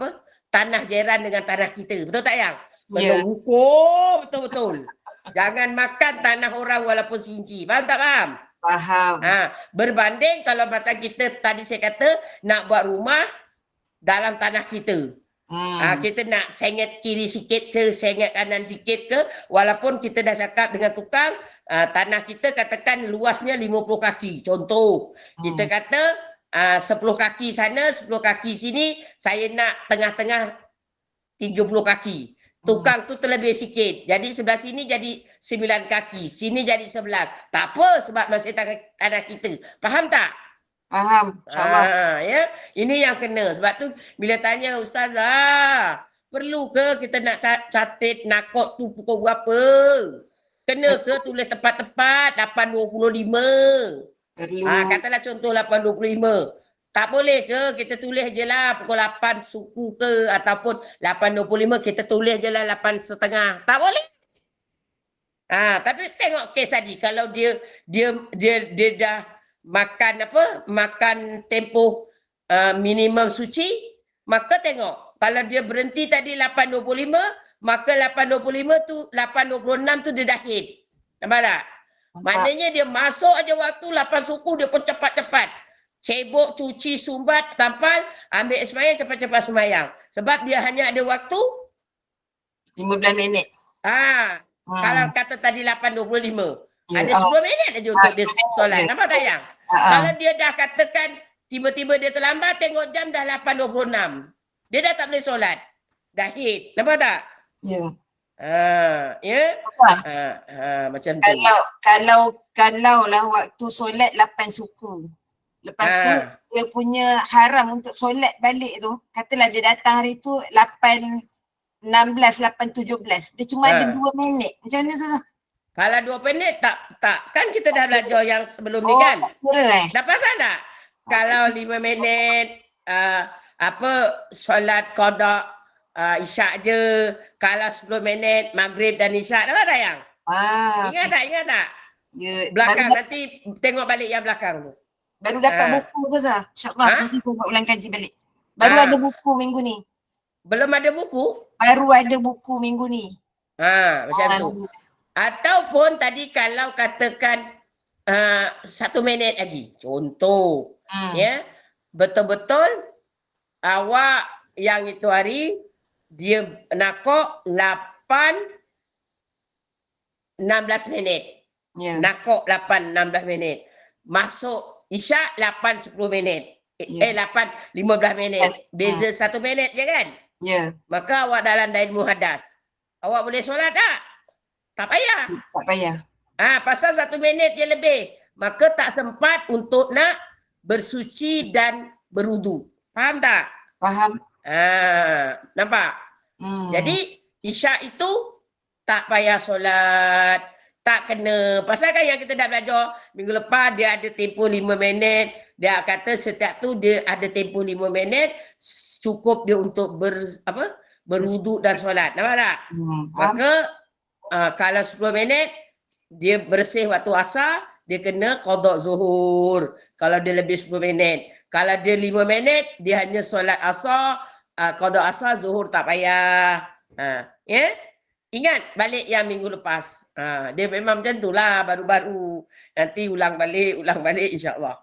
tanah jiran dengan tanah kita. Betul tak yang? Kena ukur betul-betul. Jangan makan tanah orang walaupun sinci. Faham tak faham? Faham. Berbanding kalau macam kita tadi saya kata nak buat rumah dalam tanah kita. Kita nak sengit kiri sikit ke, sengit kanan sikit ke, walaupun kita dah cakap dengan tukang, tanah kita katakan luasnya 50 kaki. Contoh, kita kata 10 kaki sana, 10 kaki sini, saya nak tengah-tengah 30 kaki. Tukang tu terlebih sikit. Jadi sebelah sini jadi 9 kaki. Sini jadi 11. Tak apa sebab masih tanah kita. Faham tak? Faham. InsyaAllah. Ya. Ini yang kena. Sebab tu bila tanya Ustazah, perlu ke kita nak catat nakot tu pukul berapa? Kena ke tulis tepat-tepat 8.25? Perlu. Katalah contoh 8.25. Tak boleh ke kita tulis je lah pukul 8 suku ke ataupun 8.25 kita tulis je lah 8.30. Tak boleh. Tapi tengok kes tadi kalau dia dah makan makan tempoh minimum suci, maka tengok kalau dia berhenti tadi 8.25 maka 8.25 tu 8.26 tu dia dah hit. Nampak tak? Maknanya dia masuk aja waktu 8 suku dia pun cepat-cepat. Cebok, cuci, sumbat, tampal, ambil sembahyang, cepat-cepat sembahyang. Sebab dia hanya ada waktu 15 minit. Kalau kata tadi 8.25, ada 10 minit aja untuk dia solat. Nampak tak yang? Kalau dia dah katakan tiba-tiba dia terlambat, tengok jam dah 8.26. Dia dah tak boleh solat. Dah hit. Nampak tak? Ya. Macam tu. Kalau lah waktu solat 8 suku. Lepas tu dia punya haram untuk solat balik tu, katalah dia datang hari tu 8.16, 8.17. Dia cuma ada 2 minit. Macam mana Ustazah? Kalau 2 minit tak kan kita dah belajar yang sebelum ni kan? Dah pasal tak? Kalau 5 minit solat qada isyak je. Kalau 10 minit maghrib dan isyak. Nampak tak yang? Ingat tak? Ya, belakang nanti tengok balik yang belakang tu. Baru dapat buku Ustazah. InsyaAllah nanti saya buat ulang kaji balik. Baru ada buku minggu ni. Belum ada buku? Baru ada buku minggu ni. Macam tu. Ataupun tadi kalau katakan 1 minit lagi. Contoh. Ya. Betul-betul awak yang itu hari dia nakok 8.16 minit. Nakok 8.16 minit. Masuk isyak 8.10 minit. 8.15 minit. Beza 1 minit je kan? Ya. Maka awak dalam dain muhadas. Awak boleh solat tak? Tak payah. Tak payah. Pasal 1 minit je lebih. Maka tak sempat untuk nak bersuci dan berwudu. Faham tak? Faham. Nampak? Jadi isyak itu tak payah solat. Tak kena. Pasal kan yang kita dah belajar minggu lepas dia ada tempoh 5 minit. Dia kata setiap tu dia ada tempoh 5 minit. Cukup dia untuk berwuduk dan solat. Nampak tak? Maka kalau 10 minit dia bersih waktu asar, dia kena qada zuhur. Kalau dia lebih 10 minit. Kalau dia 5 minit, dia hanya solat asar, qada asar, zuhur tak payah. Ya? Ingat balik yang minggu lepas. Dia memang macam itulah baru-baru. Nanti ulang balik insya-Allah.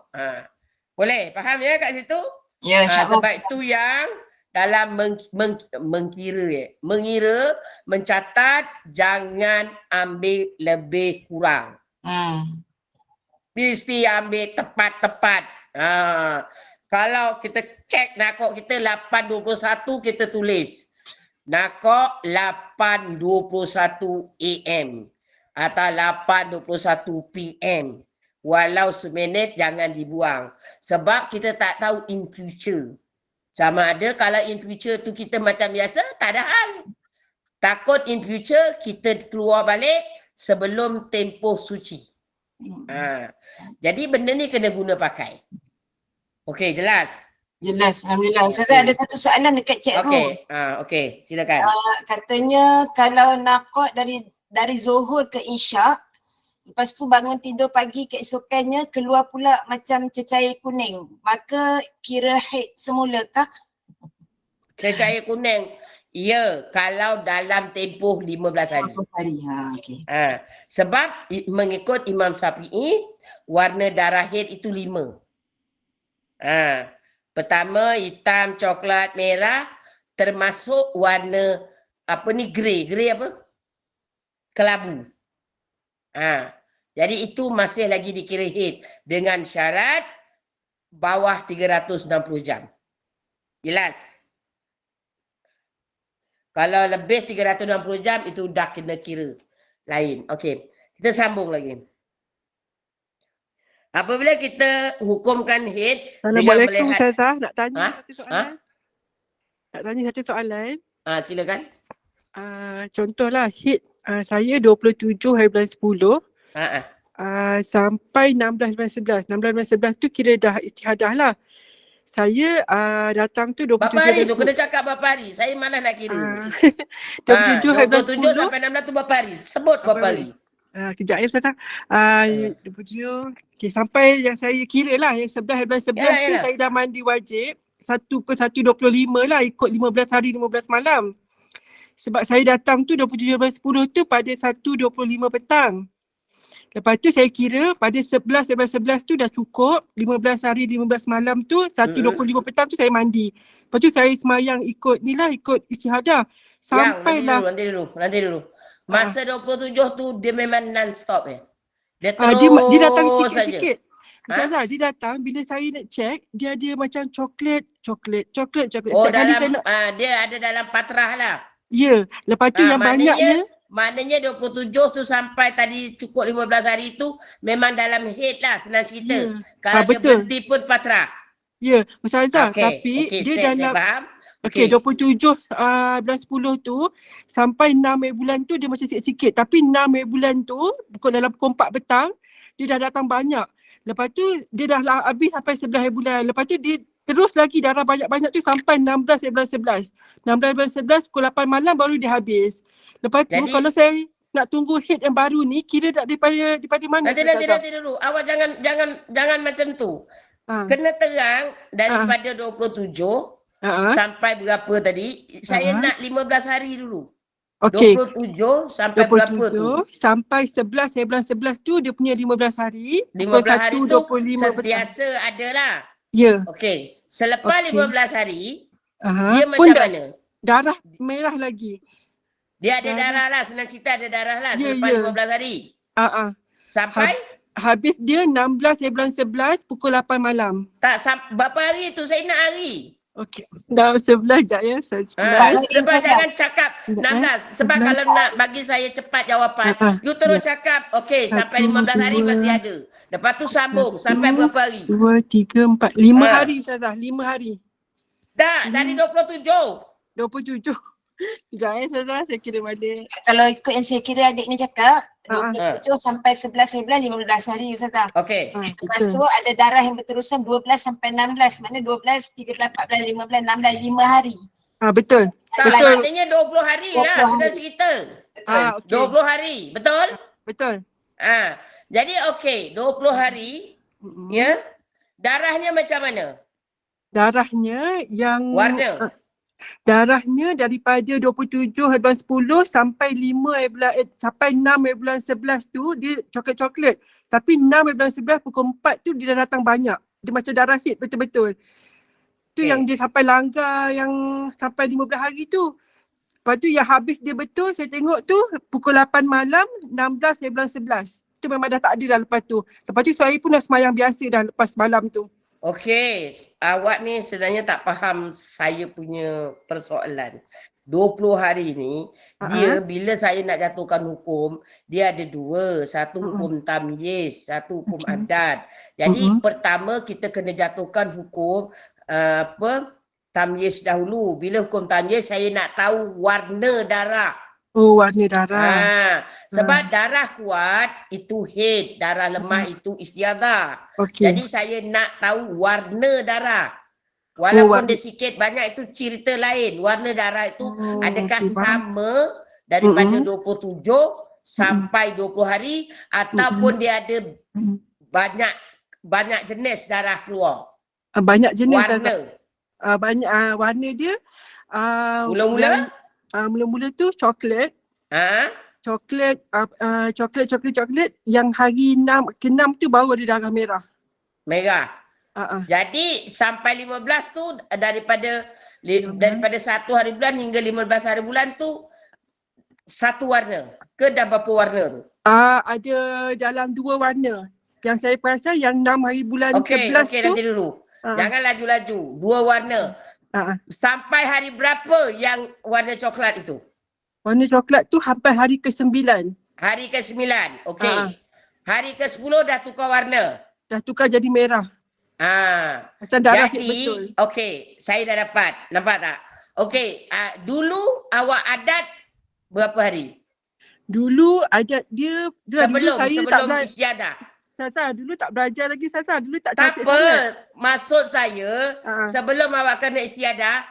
Boleh? Faham ya kat situ? Ya, insya-Allah. Sebab itu yang dalam mengira, mencatat jangan ambil lebih kurang. Mesti ambil tepat-tepat. Kalau kita cek nakok kita 8.21 kita tulis. Nakok 8.21 AM atau 8.21 PM. Walau seminit jangan dibuang. Sebab kita tak tahu in future. Sama ada kalau in future tu kita macam biasa, tak ada hal. Takut in future kita keluar balik sebelum tempoh suci. Jadi benda ni kena guna pakai. Okey, jelas? Jelas, Alhamdulillah. Ustazah ada satu soalan dekat chat room. Okey, silakan. Katanya kalau nakot dari Zuhur ke Isyak, lepas tu bangun tidur pagi keesokannya keluar pula macam cecair kuning, maka kira haid semula kah? Cecair kuning. Ya, kalau dalam tempoh 15 hari. 15 hari. Okey. Sebab mengikut Imam Syafi'i, warna darah haid itu 5. Pertama hitam, coklat, merah, termasuk warna grey. Grey apa? Kelabu. Jadi itu masih lagi dikira haid dengan syarat bawah 360 jam. Jelas? Kalau lebih 360 jam itu dah kena kira lain. Okey. Kita sambung lagi. Apabila kita hukumkan haid dengan Assalamualaikum melihat Ustazah, nak tanya satu soalan. Nak tanya satu soalan. Silakan. Contohlah haid saya 27 hari bulan 10 sampai 16 bulan 11. 16 bulan 11 tu kira dah istihadah lah. Saya datang tu 27 Berapa hari hari tu? Kena cakap berapa hari. Saya malas nak kira. 27 hari bulan 27 10 sampai 16 tu berapa hari? Sebut berapa hari. Kejap ya Ustazah. 27 sampai yang saya kira lah, yang 11 hari bulan 11 tu saya dah mandi wajib 1/1/25 lah, ikut 15 hari 15 malam. Sebab saya datang tu 27 bulan 10 tu pada 1.25 petang. Lepas tu saya kira pada 11 bulan 11 tu dah cukup, 15 hari 15 malam tu 1.25 petang tu saya mandi. Lepas tu saya semayang ikut istihadah. Sampailah Nanti dulu. Masa 27 tu dia memang non-stop Dia dia datang terus saja. sikit-sikit. Ustazah, dia datang bila saya nak check, dia ada macam coklat. Oh, Setiap kali dalam saya nak, dia ada dalam patrah lah. ya, lepas tu yang banyaknya Maknanya 27 tu sampai tadi cukup 15 hari tu memang dalam haid lah, senang cerita. Ya. Kalau dia Betul. berhenti pun patrah. Ya, Ustazah, tapi dia saya dalam faham. 27 bulan 10 tu sampai 6 bulan tu dia macam sikit-sikit. Tapi 6 bulan tu dalam pukul 4 petang dia dah datang banyak. Lepas tu dia dah habis sampai 11 bulan. Lepas tu dia terus lagi darah banyak-banyak tu sampai 16 bulan 11. 16 bulan 11 pukul 8 malam baru dia habis. Lepas tu kalau saya nak tunggu haid yang baru ni, kira tak daripada mana? Nanti dulu. Awak jangan macam tu. Kena terang daripada 27 sampai berapa tadi? Saya nak 15 hari dulu. Okey. 27 sampai berapa tu? Sampai 11 bulan 11 tu dia punya 15 hari. 15 hari tu sentiasa ada lah. Ya. Okey. Selepas 15 hari, dia pun macam mana? Darah merah lagi. Dia ada darah lah. Senang cerita ada darah lah selepas 15 hari. Sampai? Habis dia 16 bulan 11 pukul 8 malam. Tak, berapa hari tu? Saya nak hari. Okey. Dah 11 sekejap ya. 11. Sebab jangan cakap 16. Sebab kalau nak bagi saya cepat jawapan, you terus cakap, okey, sampai 15 hari masih ada. Lepas tu sambung, sampai berapa hari? 2, 3, 4, 5 hari Ustazah. 5 hari. Tak, dari 27. 27. Sekejap Ustazah, saya kira balik. Kalau ikut yang saya kira adik ni cakap, 27 sampai 11 bulan 15 hari Ustazah. Okey. Lepas tu ada darah yang berterusan 12 sampai 16. Mana 12, 13, 14, 15, 16, 5 hari. Betul. Tak, betul. maknanya 20 hari lah, sudah cerita. Betul. 20 hari, betul? Betul. Jadi okey, 20 hari, ya. Darahnya macam mana? Darahnya yang warna. Darahnya daripada 27 bulan 10 sampai 6 bulan 11 tu dia coklat-coklat. Tapi 6 bulan 11 pukul 4 tu dia dah datang banyak. Dia macam darah haid betul-betul. Tu yang dia sampai langgar yang sampai 15 hari tu. Lepas tu yang habis dia betul saya tengok tu pukul 8 malam 16 bulan 11. Tu memang dah tak ada dah lepas tu. Lepas tu saya pun dah semayang biasa dah lepas malam tu. Okey, awak ni sebenarnya tak faham saya punya persoalan. 20 hari ni, dia bila saya nak jatuhkan hukum, dia ada dua. Satu hukum tamyiz, satu hukum adat. Jadi pertama kita kena jatuhkan hukum tamyiz dahulu. Bila hukum tamyiz saya nak tahu warna darah. Oh, warna darah. Sebab darah kuat itu haid, darah lemah itu istiadah. Jadi saya nak tahu warna darah. Walaupun dia sikit banyak itu cerita lain. Warna darah itu adakah sama daripada 27 sampai 20 hari ataupun dia ada banyak jenis darah keluar. Banyak jenis warna. Banyak warna dia mula-mula Mula-mula tu coklat. Ha? Coklat yang hari ke-6 tu baru ada darah merah. Merah. Ah, Jadi sampai 15 tu daripada 15. daripada 1 hari bulan hingga 15 hari bulan tu satu warna ke dah berapa warna tu? Ada dalam 2 warna. Yang saya perasan yang 6 hari bulan 11 Okey, tu. nanti dulu. Jangan laju-laju. 2 warna. Sampai hari berapa yang warna coklat itu? Warna coklat tu sampai hari ke-9. Hari ke-9. Okey. Hari ke-10 dah tukar warna. Dah tukar jadi merah. Macam darah Jadi, betul. okey, saya dah dapat. Nampak tak? Okey, dulu awak adat berapa hari? Dulu adat dia dulu saya tak Sebelum belajar. istiadah. Saza, dulu tak belajar lagi Saza. Dulu tak Tak cantik apa. sangat. Maksud saya, sebelum awak kena istiadah,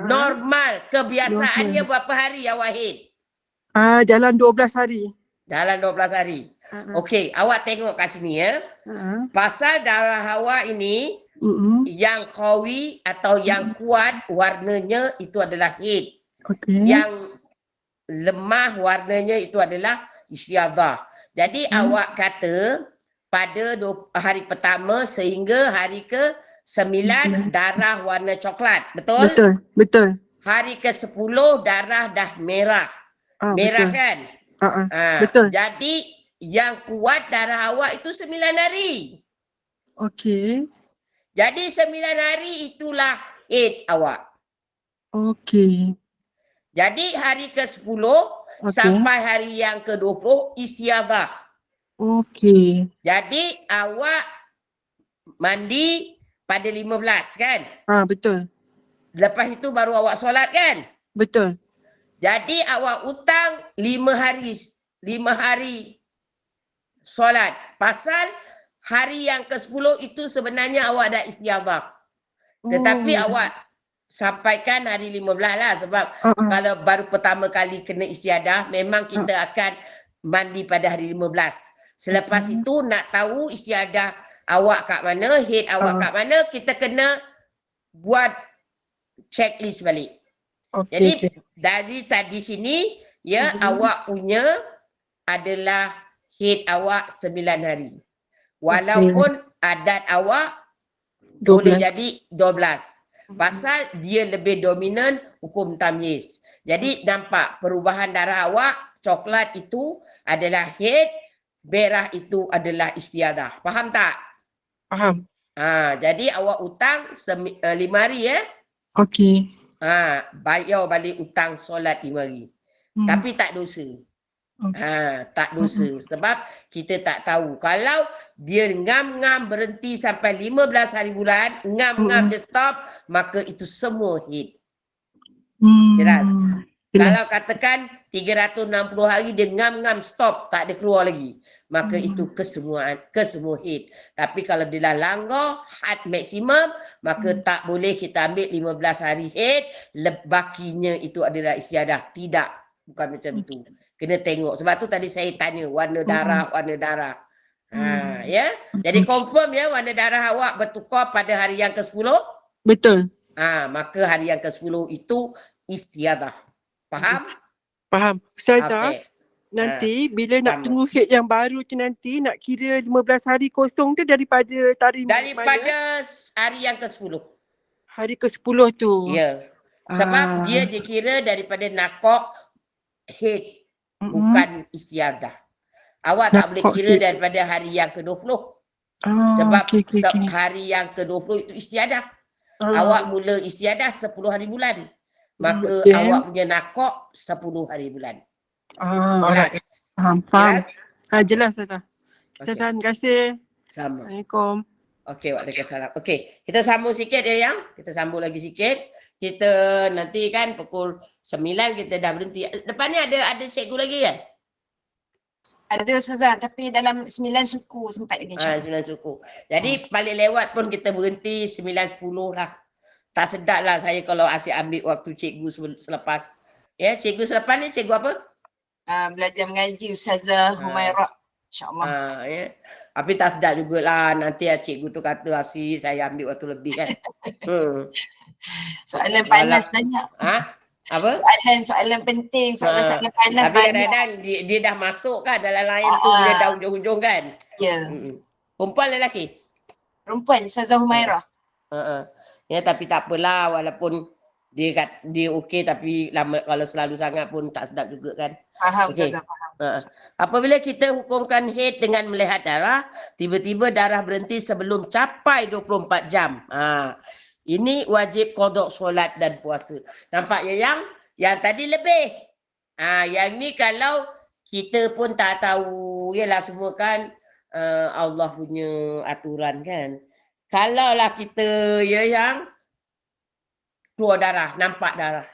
normal, kebiasaannya berapa hari awak haid? Dalam 12 hari. Dalam 12 hari. Okey, awak tengok kat sini ya. Pasal darah awak ini, yang qawi atau yang kuat warnanya itu adalah haid. Yang lemah warnanya itu adalah istiadah. Jadi awak kata pada hari pertama sehingga hari ke-9 darah warna coklat. Betul? Betul. Hari ke-10 darah dah merah. Merah betul. kan? Betul. Jadi yang kuat darah awak itu 9 hari. Okey. Jadi 9 hari itulah haid awak. Okey. Jadi hari ke-10 sampai hari yang ke-20 istiadah. Okey. Jadi awak mandi pada 15 kan? Betul. Lepas itu baru awak solat kan? Betul. Jadi awak hutang 5 hari solat. Pasal hari yang ke-10 itu sebenarnya awak dah istiadah. Tetapi awak sampaikan hari 15 lah sebab kalau baru pertama kali kena istiadah memang kita akan mandi pada hari 15. Selepas itu nak tahu istiadah awak kat mana, haid awak kat mana, kita kena buat checklist balik. Jadi dari tadi sini ya awak punya adalah haid awak 9 hari. Walaupun adat awak 12. boleh jadi 12. Pasal dia lebih dominan hukum tamyiz. Jadi nampak perubahan darah awak, coklat itu adalah haid, merah itu adalah istiadah. Faham tak? Faham. Jadi awak hutang 5 hari ya. Okey. Bayar balik hutang solat 5 hari. Tapi tak dosa. Tak dosa sebab kita tak tahu. Kalau dia ngam-ngam berhenti sampai 15 hari bulan, ngam-ngam dia stop, maka itu semua haid. Jelas? Kalau katakan 360 hari dia ngam-ngam stop, tak ada keluar lagi, maka itu kesemua haid. Tapi kalau dia dah langgar had maksimum, maka tak boleh kita ambil 15 hari haid, bakinya itu adalah istiadah. Tidak, bukan macam itu. Kena tengok. Sebab tu tadi saya tanya warna darah. Ya. Jadi confirm ya warna darah awak bertukar pada hari yang ke-10? Betul. Maka hari yang ke-10 itu istiadah. Faham? Faham. Ustazah, nanti bila nak tunggu haid yang baru tu nanti nak kira 15 hari kosong tu daripada tarikh daripada hari yang ke-10. Hari ke-10 tu. Ya. Sebab dia dikira daripada nakok haid. Bukan istiadah. Awak tak boleh kira daripada hari yang ke-20. Sebab hari yang ke-20 itu istiadah. Awak mula istiadah 10 hari bulan. Maka awak punya nakok 10 hari bulan. Jelas? Faham. Jelas Ustazah. Ustazah, terima kasih. Sama. Assalamualaikum. Okey, waalaikumsalam. Okey, kita sambung sikit ya yang. Kita sambung lagi sikit. Kita nanti kan pukul 9 kita dah berhenti. Depan ni ada cikgu lagi kan? Ada Ustazah, tapi dalam 9 suku sempat lagi. 9 suku. Jadi balik lewat pun kita berhenti 9.10 lah. Tak sedap lah saya kalau asyik ambil waktu cikgu selepas. Ya, cikgu selepas ni cikgu apa? Belajar mengaji Ustazah Humairah. InsyaAllah. Ya. Tapi tak sedap jugalah nanti cikgu tu kata asyik saya ambil waktu lebih kan. Soalan panas banyak. Apa? Soalan penting, soalan-soalan panas Tapi banyak. kadang-kadang dia dah masuk kan dalam line tu bila dah hujung-hujung kan. Ya. Perempuan lelaki? Perempuan, Ustazah Humairah. Ya tapi tak apalah walaupun dia okey tapi lama kalau selalu sangat pun tak sedap juga kan. Faham, Okey. Ustazah, faham. Apabila kita hukumkan haid dengan melihat darah, tiba-tiba darah berhenti sebelum capai 24 jam. Ini wajib qada solat dan puasa. Nampak ya yang tadi lebih. Yang ni kalau kita pun tak tahu, yalah semua kan Allah punya aturan kan. Kalaulah kita yang keluar darah, nampak darah.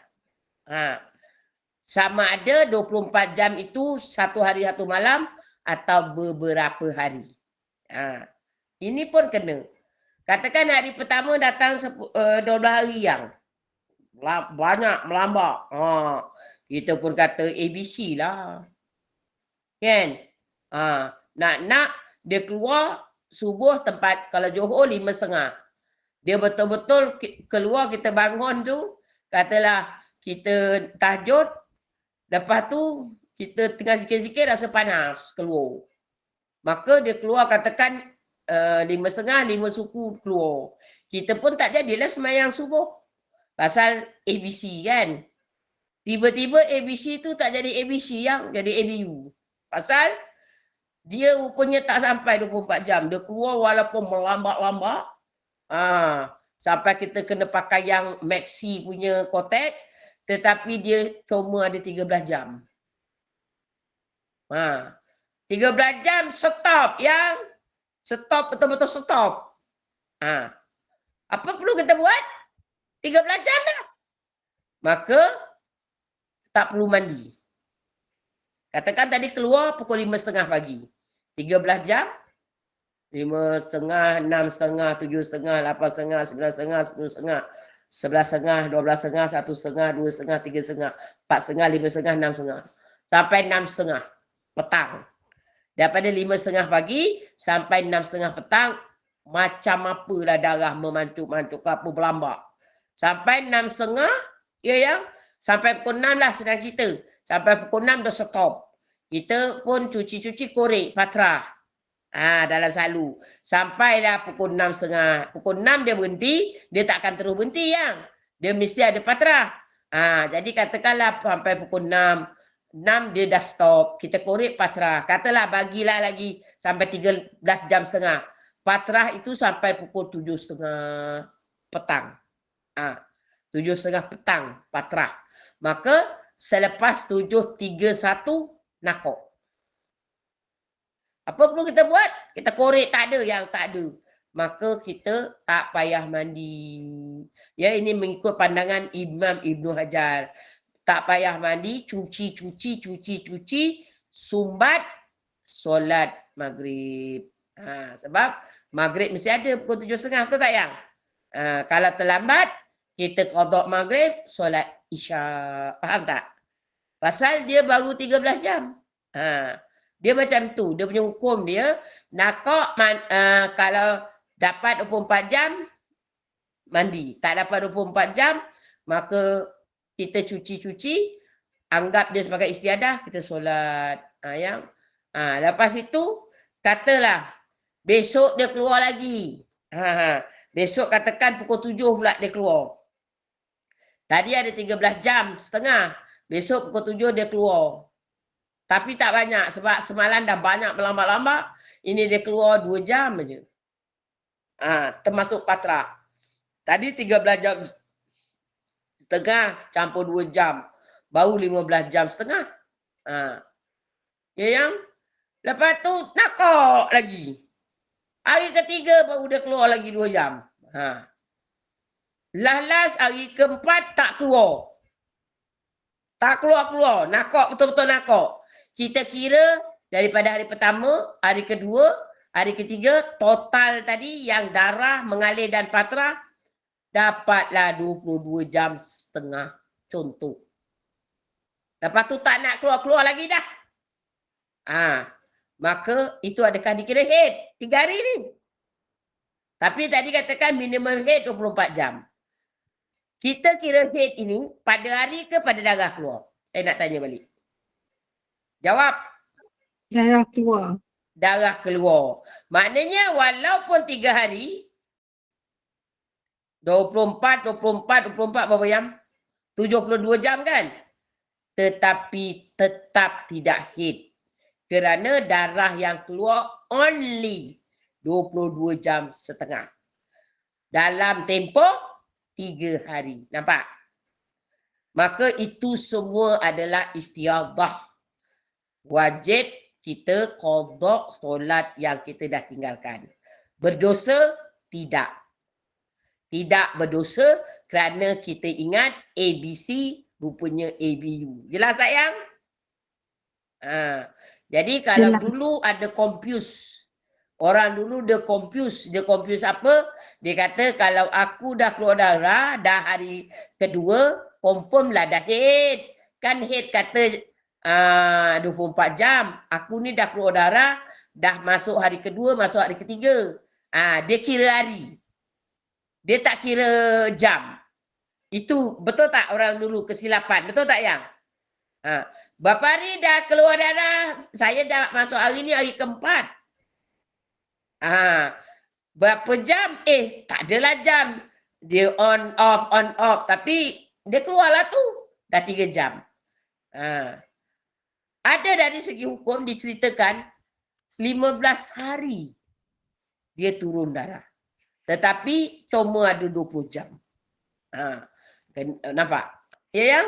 Sama ada 24 jam itu 1 hari 1 malam atau beberapa hari. Ini pun kena. Katakan hari pertama datang 12 hari yang banyak melambak. Kita pun kata ABC lah. Kan? Nak dia keluar subuh tempat kalau Johor 5.30. Dia betul-betul keluar kita bangun tu, katalah kita tahajud, lepas tu kita tengah sikit-sikit rasa panas keluar. Maka dia keluar katakan 5.30, 5 suku keluar. Kita pun tak jadilah sembahyang subuh. Pasal ABC kan. Tiba-tiba ABC tu tak jadi ABC yang jadi ABU. Pasal dia rupanya tak sampai 24 jam. Dia keluar walaupun melambak-lambak. Sampai kita kena pakai yang maxi punya kotek. Tetapi dia cuma ada 13 jam. 13 jam stop yang stop betul-betul stop. Apa perlu kita buat? 13 jam dah. Maka tak perlu mandi. Katakan tadi keluar pukul 5.30 pagi. 13 jam. 5.30, 6.30, 7.30, 8.30, 9.30, 10.30, 11.30, 12.30, 1.30, 2.30, 3.30, 4.30, 5.30, 6.30. Sampai 6.30 petang. Daripada 5.30 pagi sampai 6.30 petang, macam apalah darah memancuk-mancuk ke apa berlambak. Sampai 6.30, sampai pukul 6 lah senang cerita. Sampai pukul 6 dah stop. Kita pun cuci-cuci korek, patrah. Dalam salu. Sampailah pukul 6.30. Pukul 6 dia berhenti, dia tak akan terus berhenti yang. Dia mesti ada patrah. Jadi katakanlah sampai pukul 6 dia dah stop. Kita korek patrah. Katalah bagilah lagi sampai 13 jam setengah. Patrah itu sampai pukul 7.30 petang. 7.30 petang patrah. Maka selepas 7.31 nakok. Apa perlu kita buat? Kita korek tak ada yang tak ada. Maka kita tak payah mandi. Ya, ini mengikut pandangan Imam Ibn Hajar. Tak payah mandi, cuci, sumbat, solat maghrib. Sebab maghrib mesti ada pukul 7.30, betul tak yang? Kalau terlambat, kita qada maghrib, solat isya. Faham tak? Pasal dia baru 13 jam. Dia macam tu. Dia punya hukum dia. Nakok kalau dapat 24 jam, mandi. Tak dapat 24 jam, maka kita cuci-cuci, anggap dia sebagai istiadah, kita solat. Lepas itu, katalah, besok dia keluar lagi. Besok katakan pukul 7 pula dia keluar. Tadi ada 13 jam setengah. Besok pukul 7 dia keluar. Tapi tak banyak sebab semalam dah banyak melambak-lambak. Ini dia keluar 2 jam aja. Termasuk patrah. Tadi 13 jam setengah campur 2 jam. Baru 15 jam setengah. Ya yang? Lepas tu nakok lagi. Hari ketiga baru dia keluar lagi 2 jam. Last hari keempat tak keluar. Tak keluar-keluar. Nakok, betul-betul nakok. Kita kira daripada hari pertama, hari kedua, hari ketiga, total tadi yang darah mengalir dan patrah, dapatlah 22 jam setengah. Contoh. Lepas tu tak nak keluar-keluar lagi dah. Maka itu adakah dikira haid? 3 hari ni. Tapi tadi katakan minimum haid 24 jam. Kita kira head ini pada hari ke pada darah keluar? Saya nak tanya balik. Jawab. Darah keluar. Darah keluar. Maknanya walaupun 3 hari, 24 berapa jam? 72 jam kan? Tetapi tetap tidak head. Kerana darah yang keluar only 22 jam setengah. Dalam tempoh 3 hari. Nampak? Maka itu semua adalah istiadah. Wajib kita qada solat yang kita dah tinggalkan. Berdosa? Tidak. Tidak berdosa kerana kita ingat ABC rupanya ABU. Jelas tak yang? Jadi kalau Jelas. dulu ada confuse. Orang dulu dia confuse. Dia confuse apa? Dia kata kalau aku dah keluar darah, dah hari kedua, confirm lah dah head. Kan head kata 24 jam. Aku ni dah keluar darah, dah masuk hari kedua, masuk hari ketiga. Dia kira hari. Dia tak kira jam. Itu betul tak orang dulu kesilapan? Betul tak yang? Berapa hari dah keluar darah? Saya dah masuk hari ni hari keempat. Berapa jam? Tak adalah jam. Dia on off. Tapi dia keluarlah tu. Dah 3 jam. Ada dari segi hukum diceritakan 15 hari dia turun darah. Tetapi cuma ada 20 jam. Nampak? Ya yang?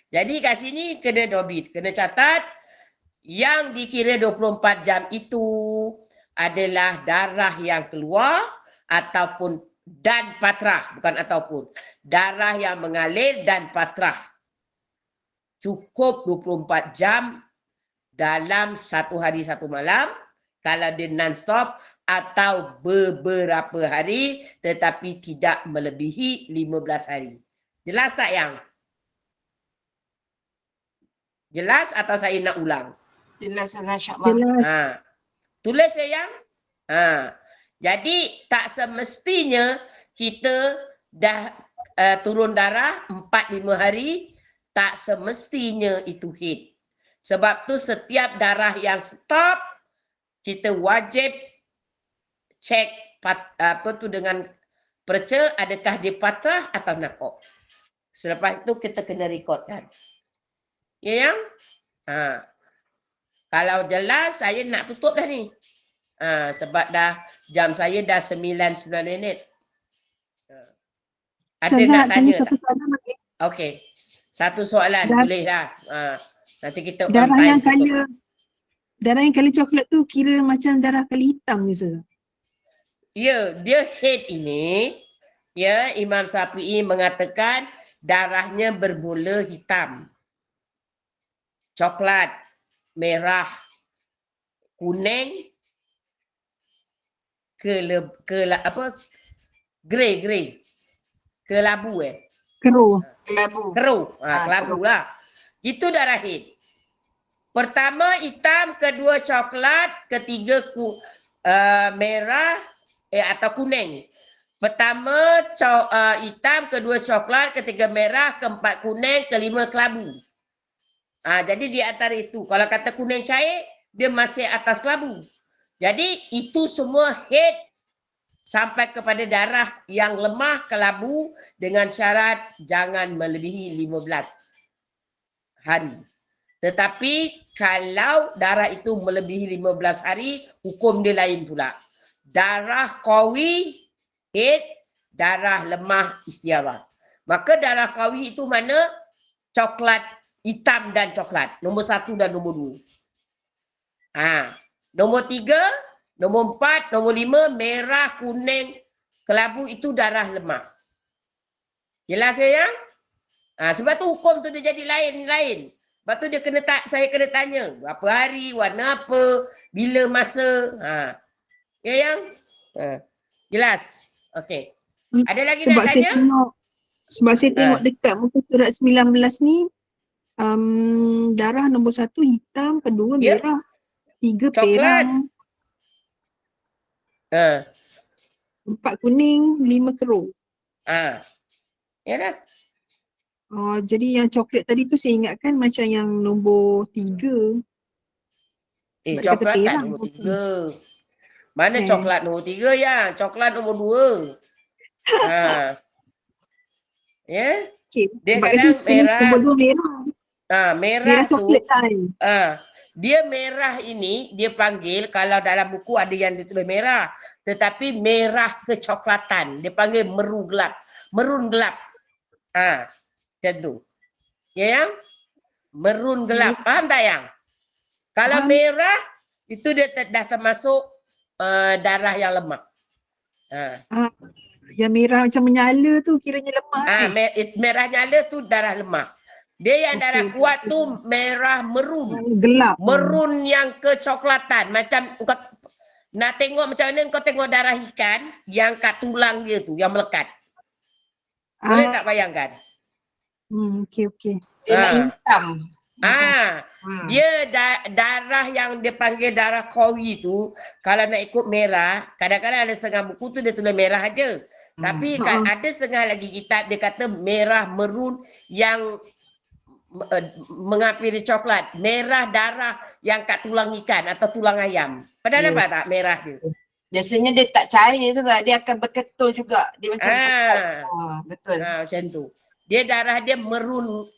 Jadi kat sini kena dobit. Kena catat yang dikira 24 jam itu adalah darah yang keluar ataupun dan patrah. Bukan ataupun. Darah yang mengalir dan patrah. Cukup 24 jam dalam 1 hari 1 malam. Kalau dia non-stop atau beberapa hari tetapi tidak melebihi 15 hari. Jelas tak yang? Jelas atau saya nak ulang? Jelas insya-Allah. Jelas. Tulis sayang. Jadi tak semestinya kita dah turun darah 4-5 hari, tak semestinya itu head. Sebab tu setiap darah yang stop kita wajib cek dengan perca adakah dia patrah atau nakok. Selepas itu kita kena rekodkan. Ya yang? Kalau jelas saya nak tutup dah ni. Sebab dah jam saya dah 9 minit. Ada Ustazah, nak tanya satu tak? soalan lagi. Okey. Satu soalan boleh lah. Nanti kita on Darah time yang tutup. darah yang kali coklat tu kira macam darah kali hitam ke Ustazah? Ya, dia head ini, ya, Imam Syafi'i mengatakan darahnya bermula hitam, coklat, merah, kuning, grey, kelabu Keruh. Kelabu. keruh, Ah, kelabu lah. Itu darah head. Pertama hitam, kedua coklat, ketiga merah atau kuning. Pertama hitam, kedua coklat, ketiga merah, keempat kuning, kelima kelabu. Jadi di antara itu, kalau kata kuning cair, dia masih atas kelabu. Jadi itu semua head sampai kepada darah yang lemah kelabu dengan syarat jangan melebihi 15 hari. Tetapi kalau darah itu melebihi 15 hari, hukum dia lain pula. Darah qawi, head, darah lemah, istiadah. Maka darah qawi itu mana? Coklat, hitam dan coklat. Nombor 1 dan nombor 2. Nombor 3, nombor 4, nombor 5, merah, kuning, kelabu itu darah lemah. Jelas ya? Sebab tu hukum tu dia jadi lain-lain. Sebab tu dia saya kena tanya berapa hari, warna apa, bila masa. Ya yang? Jelas? Okey. Ada lagi nak tanya? Sebab saya tengok dekat muka surat 19 ni, darah nombor 1 hitam, kedua Ya. merah, 3 Coklat. perang, 4 kuning, 5 keruh. Ya dah. Oh, jadi yang coklat tadi tu saya ingatkan macam yang nombor 3. Sebab dia kata Coklat kan perang. nombor 3. Mana Eh. coklat nombor 3 ya? Coklat nombor 2. Ha. Ya. Okay. Dia Sebab kadang kasi nombor 2 merah. merah Merah tu coklat kan. dia merah ini dia panggil, kalau dalam buku ada yang ditulis merah, tetapi merah kecoklatan. Dia panggil merun gelap. Merun gelap. Macam tu. Ya yang? Merun gelap. Faham tak yang? Kalau Faham. merah itu dia dah termasuk darah yang lemah. Yang merah macam menyala tu kiranya lemah kan? Merah nyala tu darah lemah. Dia yang darah kuat tu merah merun. Gelap. Merun yang kecoklatan. Macam kau nak tengok macam mana kau tengok darah ikan yang kat tulang dia tu yang melekat. Boleh tak bayangkan? Okey. Dia nak hitam. Dia darah yang dia panggil darah qawi tu, kalau nak ikut merah, kadang-kadang ada setengah buku tu dia tulis merah aja. Tapi ada setengah lagi kitab dia kata merah merun yang menghampiri coklat. Merah darah yang kat tulang ikan atau tulang ayam. Pernah nampak tak merah dia? Biasanya dia tak cair juga, dia akan berketul juga. Dia macam betul. Macam tu. Dia darah dia merun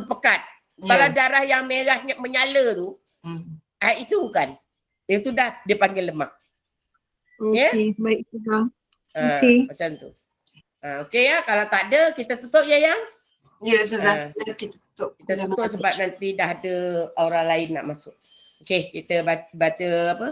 pekat. Kalau darah yang merah menyala tu, itu bukan. Itu dah dipanggil lemah. Okey, baik faham. Macam tu. Okey ya, kalau tak ada kita tutup ya yang? Ya, Ustazah, kita tutup. Kita tutup sebab nanti dah ada orang lain nak masuk. Okey, kita baca apa?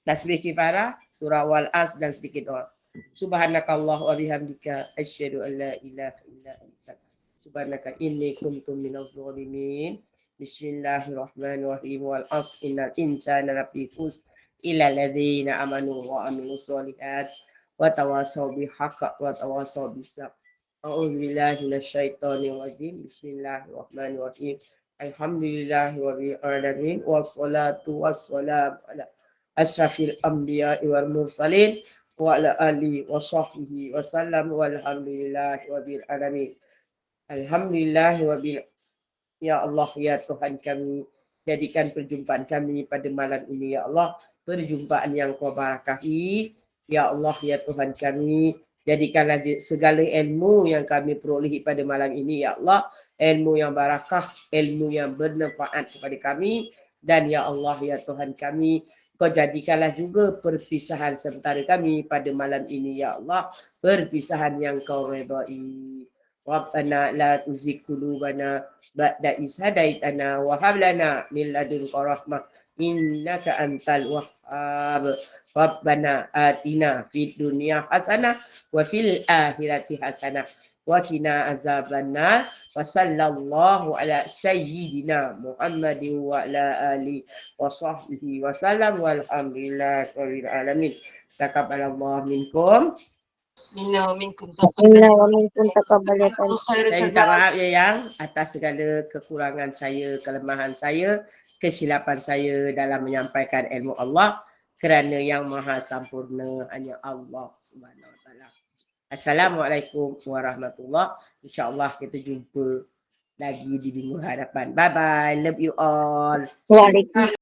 Tasbih kifarah, surah Wal-As dan sedikit doa. Subhanakallah wa bihamdika asyhadu an la ilaha illa anta subhanaka inni kuntu minaz zalimin. Bismillahirrahmanirrahim. Wal-'asr innal insana lafi khusr illa alladziina amanu wa 'amilus shalihat wa tawasaw bil haqq wa tawasaw bis sabr. A'udzu billahi minasyaitonir rajim. Bismillahirrahmanirrahim. Alhamdulillahi rabbil alamin wassalatu wassalamu ala asrafil anbiya'i wal mursalin wa ala alihi wa sahbihi wa sallam walhamdulillahi rabbil alamin. Alhamdulillahi rabbil. Ya Allah, ya Tuhan kami, jadikan perjumpaan kami pada malam ini ya Allah perjumpaan yang kau berkahi. Ya Allah, ya Tuhan kami, jadikanlah segala ilmu yang kami perolehi pada malam ini ya Allah ilmu yang barakah, ilmu yang bermanfaat kepada kami. Dan ya Allah, ya Tuhan kami, kau jadikanlah juga perpisahan sementara kami pada malam ini ya Allah perpisahan yang kau redai. Rabbana la tuzigh qulubana ba'da idh hadaitana wa hab lana min ladunka rahmah innaka antal wahhab. Rabbana atina fid dunya hasanah wa fil akhirati hasanah wa qina azabannar. Wa sallallahu ala sayyidina Muhammadin wa ala alihi wa sahbihi wa sallam walhamdulillahi rabbil alamin. Taqabbalallahu minkum. Minkum Saya minta maaf ya yang atas segala kekurangan saya, kelemahan saya, kesilapan saya dalam menyampaikan ilmu Allah, kerana yang maha sempurna hanya Allah Subhanahu Wa Taala. Assalamualaikum warahmatullahi. InsyaAllah kita jumpa lagi di minggu hadapan. Bye bye. Love you all. Waalaikumsalam.